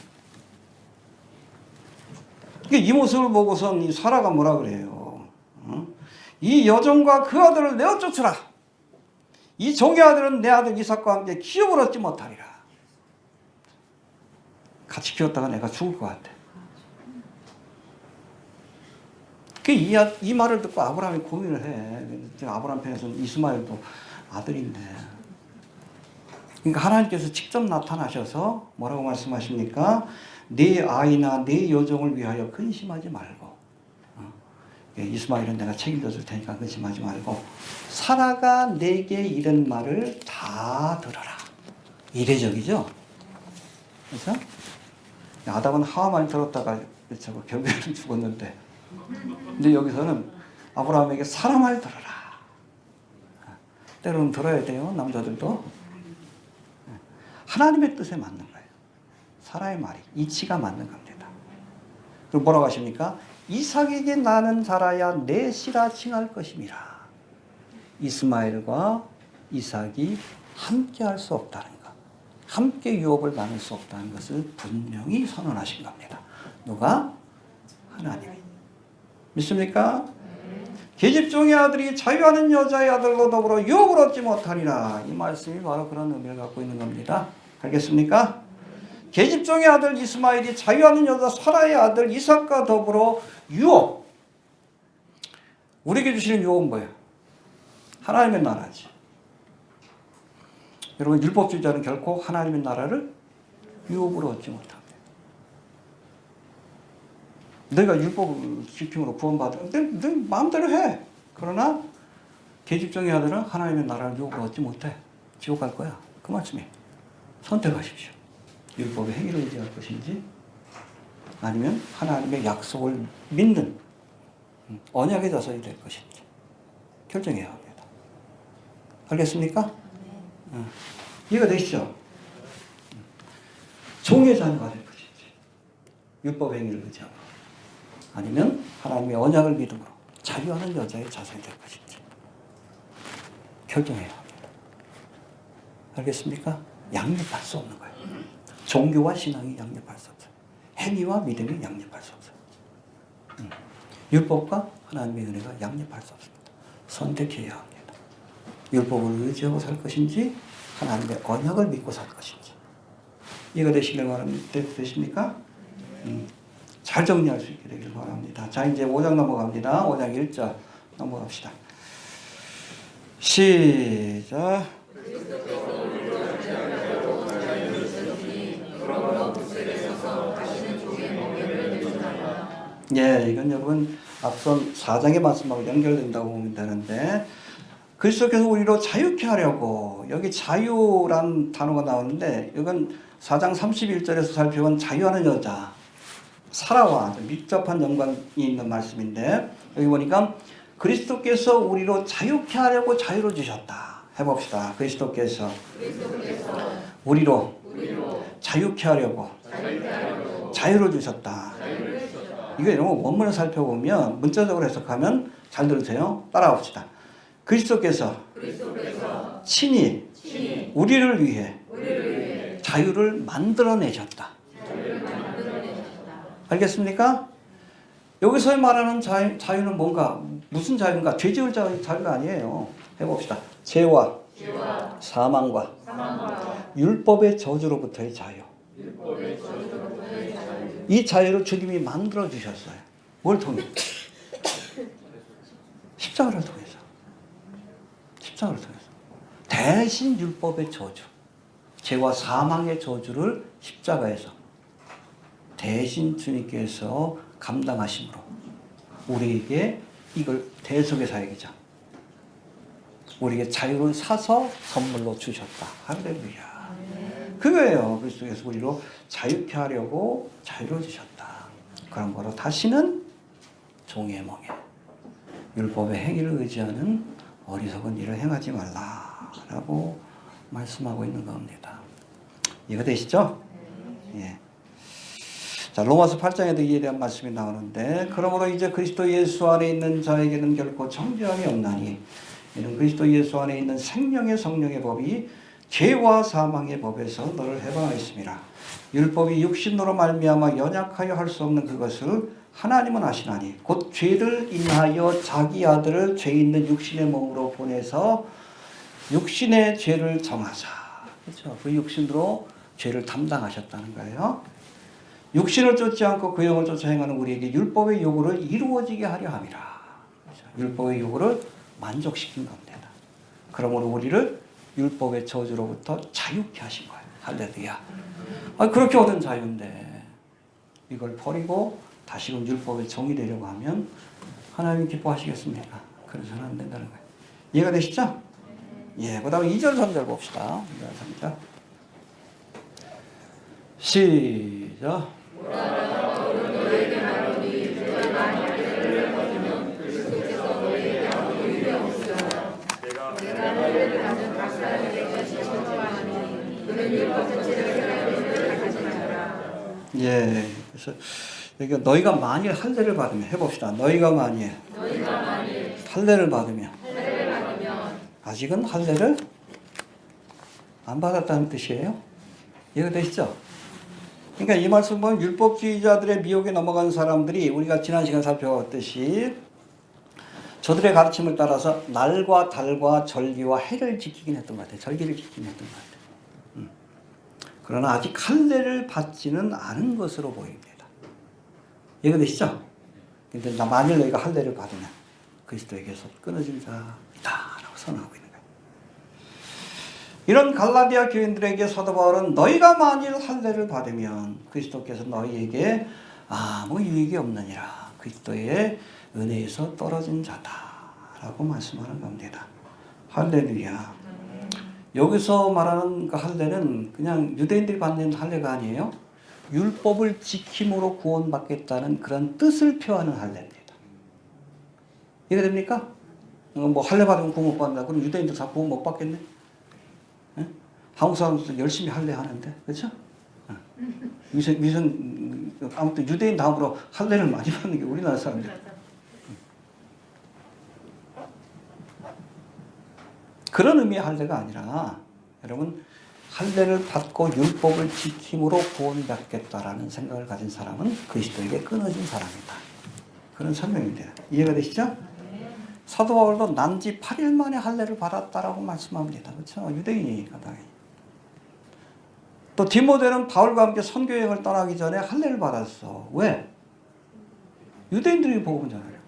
그러니까 이 모습을 보고선 이 사라가 뭐라 그래요? 이 여종과 그 아들을 내어 쫓으라. 이 종의 아들은 내 아들 이삭과 함께 기업을 얻지 못하리라. 같이 키웠다가 내가 죽을 것 같아. 이 말을 듣고 아브라함이 고민을 해. 아브라함 편에서는 이스마엘도 아들인데. 그러니까 하나님께서 직접 나타나셔서 뭐라고 말씀하십니까? 네 아이나 네 여종을 위하여 근심하지 말고, 이스마엘은 내가 책임져 줄 테니까 근심하지 말고 사라가 내게 이른 말을 다 들어라. 이례적이죠? 그렇죠? 아담은 하와만 들었다가 저거 결국에는 죽었는데, 근데 여기서는 아브라함에게 사라 말 들어라. 때로는 들어야 돼요, 남자들도. 하나님의 뜻에 맞는 거예요. 사라의 말이 이치가 맞는 겁니다. 그리고 뭐라고 하십니까? 이삭에게 나는 자라야 내 씨라 칭할 것임이라. 이스마엘과 이삭이 함께 할 수 없다는 것, 함께 유업을 나눌 수 없다는 것을 분명히 선언하신 겁니다. 누가? 하나님이. 믿습니까? 계집종의 아들이 자유하는 여자의 아들로 더불어 유업을 얻지 못하리라. 이 말씀이 바로 그런 의미를 갖고 있는 겁니다. 알겠습니까? 계집종의 아들 이스마엘이 자유하는 여자 사라의 아들 이삭과 더불어 유업. 우리에게 주시는 유업은 뭐예요? 하나님의 나라지. 여러분, 율법주의자는 결코 하나님의 나라를 유업으로 얻지 못합니다. 너희가 율법을 지킴으로 구원받은 너 마음대로 해. 그러나 계집종의 아들은 하나님의 나라를 유업으로 얻지 못해. 지옥 갈 거야. 그 말씀이에요. 선택하십시오. 율법의 행위를 의지할 것인지 아니면 하나님의 약속을 믿는 언약의 자손이 될 것인지 결정해야 합니다. 알겠습니까? 이해가 되시죠? 종의 자녀가 될 것인지 율법 행위를 의지하고 아니면 하나님의 언약을 믿음으로 자유하는 여자의 자손이 될 것인지 결정해야 합니다. 알겠습니까? 양립할 수 없는 거예요. 종교와 신앙이 양립할 수 없어요. 행위와 믿음이 양립할 수 없어요. 율법과 하나님의 은혜가 양립할 수 없습니다. 선택해야 합니다. 율법을 의지하고 살 것인지 하나님의 언약을 믿고 살 것인지. 이해가 되시길 바랍니다. 되십니까? 잘 정리할 수 있게 되길 바랍니다. 자, 이제 5장 넘어갑니다. 5장 1절 넘어갑시다. 시작. 예, 이건 여러분 앞선 4장의 말씀하고 연결된다고 보면 되는데, 그리스도께서 우리로 자유케 하려고, 여기 자유란 단어가 나오는데 이건 4장 31절에서 살펴본 자유하는 여자 사라와 밀접한 연관이 있는 말씀인데, 여기 보니까 그리스도께서 우리로 자유케 하려고 자유를 주셨다. 해봅시다. 그리스도께서 우리로 자유케 하려고 자유를 주셨다. 이거 이런 거 원문을 살펴보면 문자적으로 해석하면, 잘 들으세요. 따라합시다. 그리스도께서 친히 우리를 위해 자유를 만들어내셨다. 알겠습니까? 여기서 말하는 자유는 뭔가, 무슨 자유인가? 죄 지을 자유가 아니에요. 해봅시다. 죄와 사망과 율법의 저주로부터의 자유. 이 자유를 주님이 만들어 주셨어요. 뭘 통해? 십자가를 통해서. 십자가를 통해서. 대신 율법의 저주, 죄와 사망의 저주를 십자가에서 대신 주님께서 감당하심으로 우리에게 이걸 대속의 사역이자 우리에게 자유를 사서 선물로 주셨다. 할렐루야. 그거예요. 그리스도께서 우리로 자유케 하려고 자유를 주셨다. 그런 거로 다시는 종의 멍에 율법의 행위를 의지하는 어리석은 일을 행하지 말라라고 말씀하고 있는 겁니다. 이해가 되시죠? 예. 자, 로마서 8장에도 이에 대한 말씀이 나오는데, 그러므로 이제 그리스도 예수 안에 있는 자에게는 결코 정죄함이 없나니 이는 그리스도 예수 안에 있는 생명의 성령의 법이 죄와 사망의 법에서 너를 해방하였습니다. 율법이 육신으로 말미암아 연약하여 할 수 없는 그것을 하나님은 아시나니 곧 죄를 인하여 자기 아들을 죄 있는 육신의 몸으로 보내서 육신의 죄를 정하사. 그렇죠? 그 육신으로 죄를 담당하셨다는 거예요. 육신을 쫓지 않고 그 영을 쫓아 행하는 우리에게 율법의 요구를 이루어지게 하려 함이라. 그렇죠? 율법의 요구를 만족시킨 겁니다. 그러므로 우리를 율법의 저주로부터 자유케 하신 거예요. 할렐루야. 그렇게 얻은 자유인데 이걸 버리고 다시금 율법의 종이 되려고 하면 하나님 기뻐하시겠습니까? 그래서는 안 된다는 거예요. 이해가 되시죠? 예, 그 다음에 2절 3절 봅시다. 2절 3절. 시작. 예, 그래서 여기 너희가 만일 할례를 받으면 해봅시다. 너희가 만일 할례를 받으면 아직은 할례를 안 받았다는 뜻이에요. 이해가 되시죠? 그러니까 이 말씀 보면 율법주의자들의 미혹에 넘어간 사람들이 우리가 지난 시간 살펴봤듯이 저들의 가르침을 따라서 날과 달과 절기와 해를 지키긴 했던 것 같아요. 절기를 지키긴 했던 것 같아요. 그러나 아직 할례를 받지는 않은 것으로 보입니다. 이해가 되시죠? 근데 만일 너희가 할례를 받으면 그리스도에게서 끊어진 자이다라고 선언하고 있는 거예요. 이런 갈라디아 교인들에게 사도 바울은 너희가 만일 할례를 받으면 그리스도께서 너희에게 아무 유익이 없느니라. 그리스도의 은혜에서 떨어진 자다라고 말씀하는 겁니다. 할렐루야. 여기서 말하는 그 할례는 그냥 유대인들이 받는 할례가 아니에요. 율법을 지킴으로 구원받겠다는 그런 뜻을 표하는 할례입니다. 이해가 됩니까? 뭐 할례 받으면 구원 못 받는다. 그럼 유대인들 다 구원 못 받겠네? 예? 한국 사람들도 열심히 할례 하는데, 그렇죠? 아무튼 유대인 다음으로 할례를 많이 받는 게 우리나라 사람들. 그런 의미의 할례가 아니라 여러분 할례를 받고 율법을 지킴으로 구원받겠다라는 생각을 가진 사람은 그리스도에게 끊어진 사람이다. 그런 설명입니다. 이해가 되시죠? 사도 바울도 난지 8일 만에 할례를 받았다라고 말씀합니다. 그렇죠? 유대인이니까 당연히. 또 디모데는 바울과 함께 선교 여행을 떠나기 전에 할례를 받았어. 왜? 유대인들이 복음을 전하려고.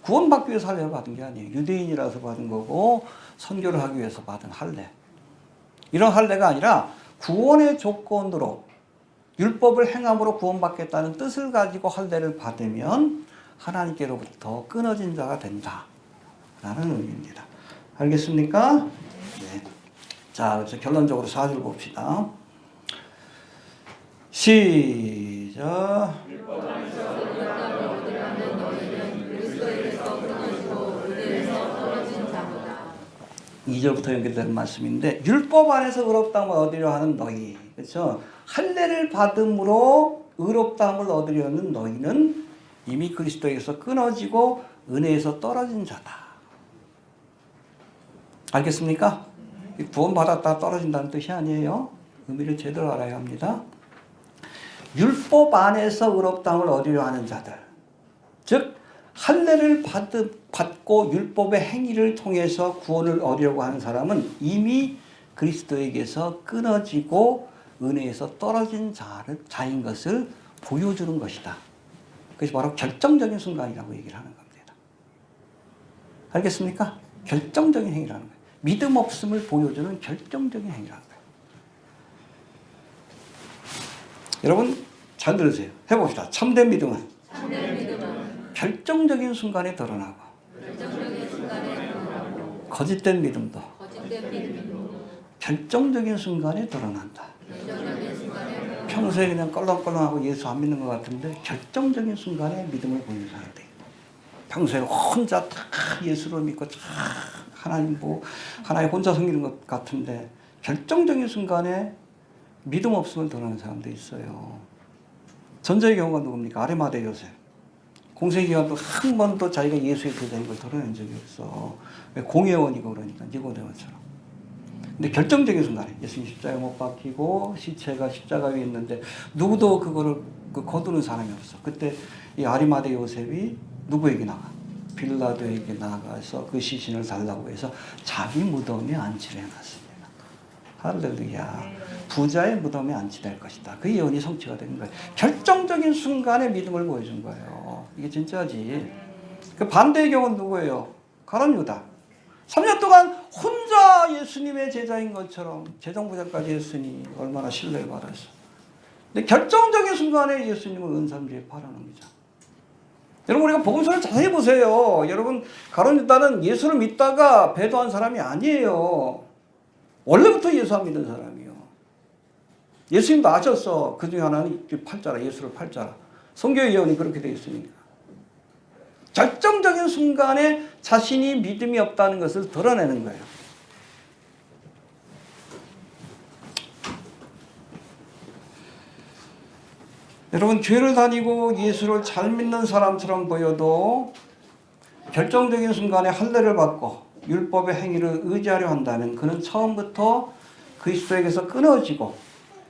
구원받기 위해서 할례를 받은 게 아니에요. 유대인이라서 받은 거고 선교를 하기 위해서 받은 할례. 이런 할례가 아니라 구원의 조건으로 율법을 행함으로 구원받겠다는 뜻을 가지고 할례를 받으면 하나님께로부터 끊어진 자가 된다라는 의미입니다. 알겠습니까? 네. 자, 그래서 결론적으로 4절 봅시다. 시작. 2절부터 연결되는 말씀인데 율법 안에서 의롭다함을 얻으려 하는 너희, 그렇죠? 할례를 받음으로 의롭다함을 얻으려는 너희는 이미 그리스도에게서 끊어지고 은혜에서 떨어진 자다. 알겠습니까? 구원받았다 떨어진다는 뜻이 아니에요. 의미를 제대로 알아야 합니다. 율법 안에서 의롭다함을 얻으려 하는 자들, 즉 할례를 받고 율법의 행위를 통해서 구원을 얻으려고 하는 사람은 이미 그리스도에게서 끊어지고 은혜에서 떨어진 자인 것을 보여주는 것이다. 그것이 바로 결정적인 순간이라고 얘기를 하는 겁니다. 알겠습니까? 결정적인 행위라는 거예요. 믿음 없음을 보여주는 결정적인 행위라는 거예요. 여러분 잘 들으세요. 해봅시다. 참된 믿음은 결정적인 순간에 드러나고 거짓된 믿음도 결정적인 순간에 드러난다. 평소에 그냥 껄렁껄렁하고 예수 안 믿는 것 같은데 결정적인 순간에 믿음을 보이는 사람들. 평소에 혼자 다 예수를 믿고 다 하나님 혼자 섬기는 것 같은데 결정적인 순간에 믿음 없음을 드러내는 사람도 있어요. 전자의 경우가 누굽니까? 아리마대 요셉. 공생기간도 한 번도 자기가 예수의 제자인 걸 드러낸 적이 없어. 공회원이고 그러니까 니고데모처럼. 근데 결정적인 순간에 예수님 십자가에 못 박히고 시체가 십자가 위에 있는데 누구도 그거를 거두는 사람이 없어. 그때 이 아리마대 요셉이 누구에게 나가? 빌라도에게 나가서 그 시신을 달라고 해서 자기 무덤에 안치를 해놨습니다. 할렐루야. 부자의 무덤에 안치될 것이다. 그 예언이 성취가 되는 거예요. 결정적인 순간에 믿음을 보여준 거예요. 이게 진짜지. 그 반대의 경우는 누구예요? 가룟 유다. 3년 동안 혼자 예수님의 제자인 것처럼 재정부장까지 했으니 얼마나 신뢰를 받았어. 근데 결정적인 순간에 예수님을 은삼지에 팔아넘기자. 여러분 우리가 복음서를 자세히 보세요. 여러분 가룟 유다는 예수를 믿다가 배도한 사람이 아니에요. 원래부터 예수 안 믿는 사람이요. 예수님도 아셨어. 그 중에 하나는 팔자라, 예수를 팔자라. 성경의 예언이 그렇게 되어 있으니까. 결정적인 순간에 자신이 믿음이 없다는 것을 드러내는 거예요. 여러분, 교회를 다니고 예수를 잘 믿는 사람처럼 보여도 결정적인 순간에 할례를 받고 율법의 행위를 의지하려 한다면 그는 처음부터 그리스도에게서 끊어지고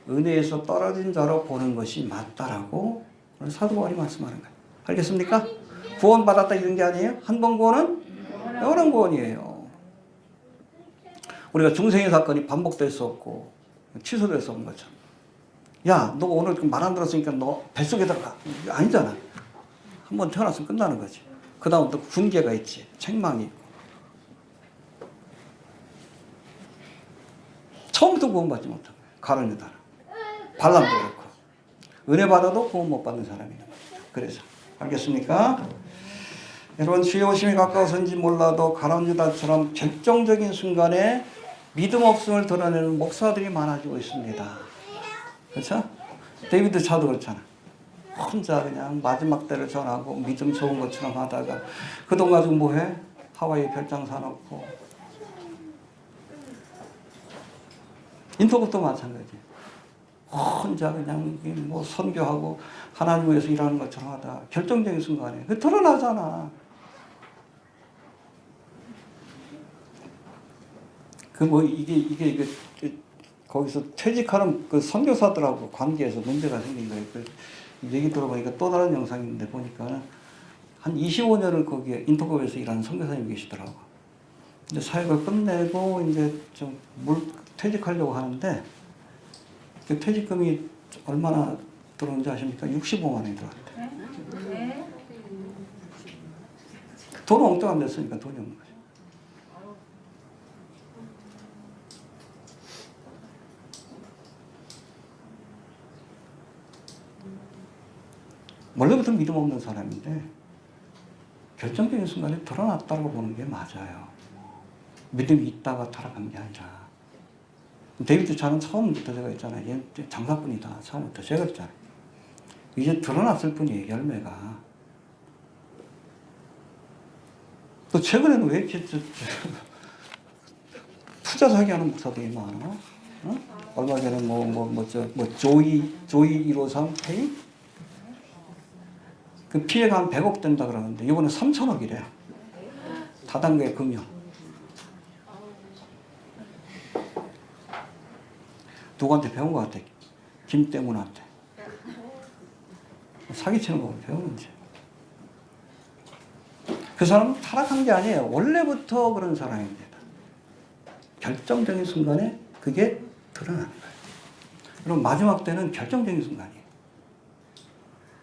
은혜에서 떨어진 자로 보는 것이 맞다라고 사도 바울이 말씀하는 거예요. 알겠습니까? 구원받았다 이런 게 아니에요. 한 번 구원은 영원한 구원이에요. 우리가 중생의 사건이 반복될 수 없고 취소될 수 없는 것처럼. 야, 너 오늘 말 안 들었으니까 너 뱃속에 들어가. 아니잖아. 한 번 태어났으면 끝나는 거지. 그 다음 또 훈계가 있지. 책망이 있고. 처음부터 구원받지 못한 거예요. 가론유 다라. 발람도 그렇고. 은혜 받아도 구원 못 받는 사람이 있는 거죠. 그래서. 알겠습니까? 여러분, 주의 오심이 가까워서인지 몰라도 가론 유다처럼 결정적인 순간에 믿음 없음을 드러내는 목사들이 많아지고 있습니다. 그렇죠? 데이비드 차도 그렇잖아. 혼자 그냥 마지막 때를 전하고 믿음 좋은 것처럼 하다가 그 돈 가지고 뭐해? 하와이 별장 사놓고. 인터뷰도 마찬가지. 혼자 그냥 뭐 선교하고 하나님 위해서 일하는 것처럼 하다 결정적인 순간에 그 드러나잖아. 그 뭐 이게 거기서 퇴직하는 그 선교사들하고 관계에서 문제가 생긴 거예요. 그 얘기 들어보니까 또 다른 영상인데 보니까 한 25년을 거기에 인터그룹에서 일하는 선교사님이 계시더라고. 이제 사역을 끝내고 이제 좀 퇴직하려고 하는데 그 퇴직금이 얼마나 들어오는지 아십니까? 65만 원이 들어왔대. 돈 엉뚱 안 됐으니까 돈이 없는 거죠. 원래부터 믿음 없는 사람인데 결정적인 순간에 드러났다고 보는 게 맞아요. 믿음이 있다가 타락한 게 아니라. 데이비드 차는 처음부터 제가 있잖아요. 얘 장사꾼이다. 처음부터 제가 있잖아요. 이제 드러났을 뿐이에요. 열매가. 또 최근에는 왜 이렇게 투자 사기하는 목사들이 많아? 어? 얼마 전에 조이 153 페이? 그 피해가 한 100억 된다 그러는데 이번에 3천억이래. 다단계 금융. 누구한테 배운 것 같아? 김대문한테. 사기치는 거 배우는지. 그 사람은 타락한 게 아니에요. 원래부터 그런 사람입니다. 결정적인 순간에 그게 드러나는 거예요. 그럼 마지막 때는 결정적인 순간이에요.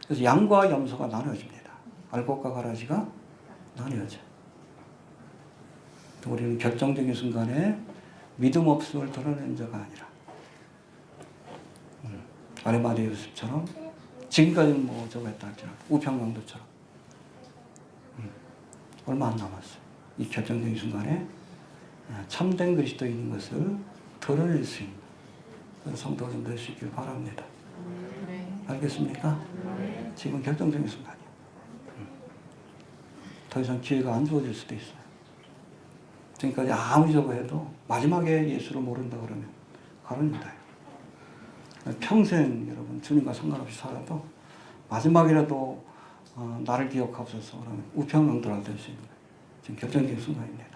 그래서 양과 염소가 나눠집니다. 알곡과 가라지가 나뉘어져. 우리는 결정적인 순간에 믿음 없음을 드러낸 자가 아니라 아리마디우스처럼 지금까지는 뭐 저거 했다 할지라도 우평강도처럼 얼마 안 남았어요. 이 결정적인 순간에 참된 그리스도인인 것을 드러낼 수 있는 그런 성도가 좀 될 수 있길 바랍니다. 알겠습니까? 지금 결정적인 순간이에요. 더 이상 기회가 안 주어질 수도 있어요. 지금까지 아무리 저거 해도 마지막에 예수를 모른다 그러면 가론유다예요. 평생 여러분 주님과 상관없이 살아도 마지막이라도 나를 기억하옵소서 그러면 우평강도가 될 수 있는 거예요. 지금 결정적인 순간입니다.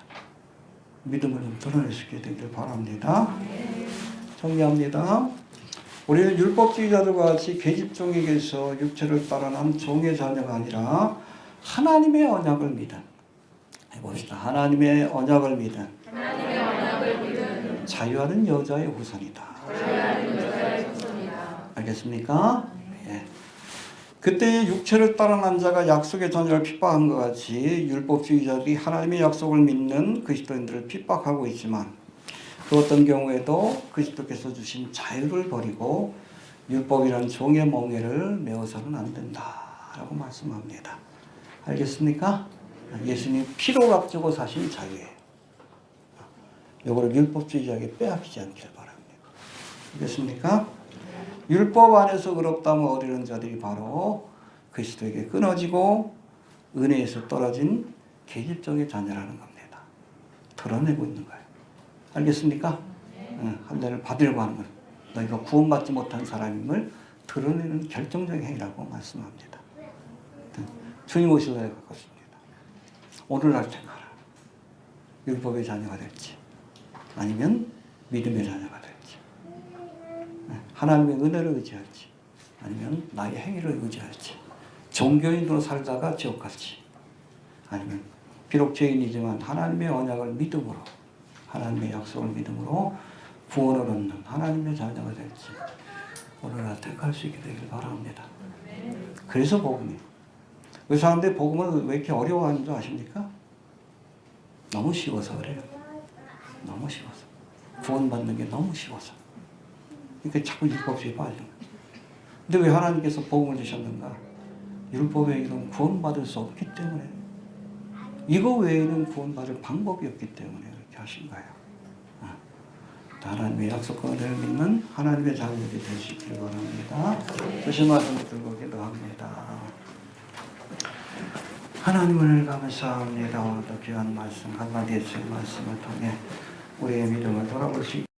믿음을 좀 드러낼 수 있게 되기를 바랍니다. 정리합니다. 우리는 율법주의자들과 같이 계집종에게서 육체를 따라난 종의 자녀가 아니라 하나님의 언약을 믿은 해봅시다. 하나님의 언약을 믿은 자유하는 여자의 후손이다. 알겠습니까? 예. 그때 육체를 따라난 자가 약속의 자녀를 핍박한 것 같이 율법주의자들이 하나님의 약속을 믿는 그리스도인들을 핍박하고 있지만 그 어떤 경우에도 그리스도께서 주신 자유를 버리고 율법이라는 종의 멍에를 메어서는 안 된다라고 말씀합니다. 알겠습니까? 예수님 피로 값주고 사신 자유예요. 이거를 율법주의자에게 빼앗기지 않기를 바랍니다. 알겠습니까? 율법 안에서 의롭다면 어리는 자들이 바로 그리스도에게 끊어지고 은혜에서 떨어진 계집종의 자녀라는 겁니다. 드러내고 있는 거예요. 알겠습니까? 할례를 받으려고 하는 것, 너희가 구원받지 못한 사람임을 드러내는 결정적인 행위라고 말씀합니다. 주님 오실 날에 가깝습니다. 오늘날 생각하라. 율법의 자녀가 될지 아니면 믿음의 자녀가 될지, 하나님의 은혜를 의지할지 아니면 나의 행위를 의지할지, 종교인으로 살다가 지옥 갈지 아니면 비록 죄인이지만 하나님의 언약을 믿음으로, 하나님의 약속을 믿음으로 구원을 얻는 하나님의 자녀가 될지 오늘날 택할 수 있게 되길 바랍니다. 그래서 복음이에요. 그 사람들이 복음을 왜 이렇게 어려워하는 줄 아십니까? 너무 쉬워서 그래요. 너무 쉬워서. 구원받는 게 너무 쉬워서. 그러니까 자꾸 율법주의에 빠지는 거예요. 근데 왜 하나님께서 복음을 주셨는가? 율법의 일은 구원받을 수 없기 때문에, 이거 외에는 구원받을 방법이 없기 때문에 이렇게 하신 거예요. 하나님의 약속과 은혜를 믿는 하나님의 자녀들이 될 수 있기를 바랍니다. 주신 말씀 들고 기도합니다. 하나님을 감사합니다. 오늘도 귀한 말씀, 한마디의 말씀을 통해 우리의 믿음을 돌아볼 수 있습니다.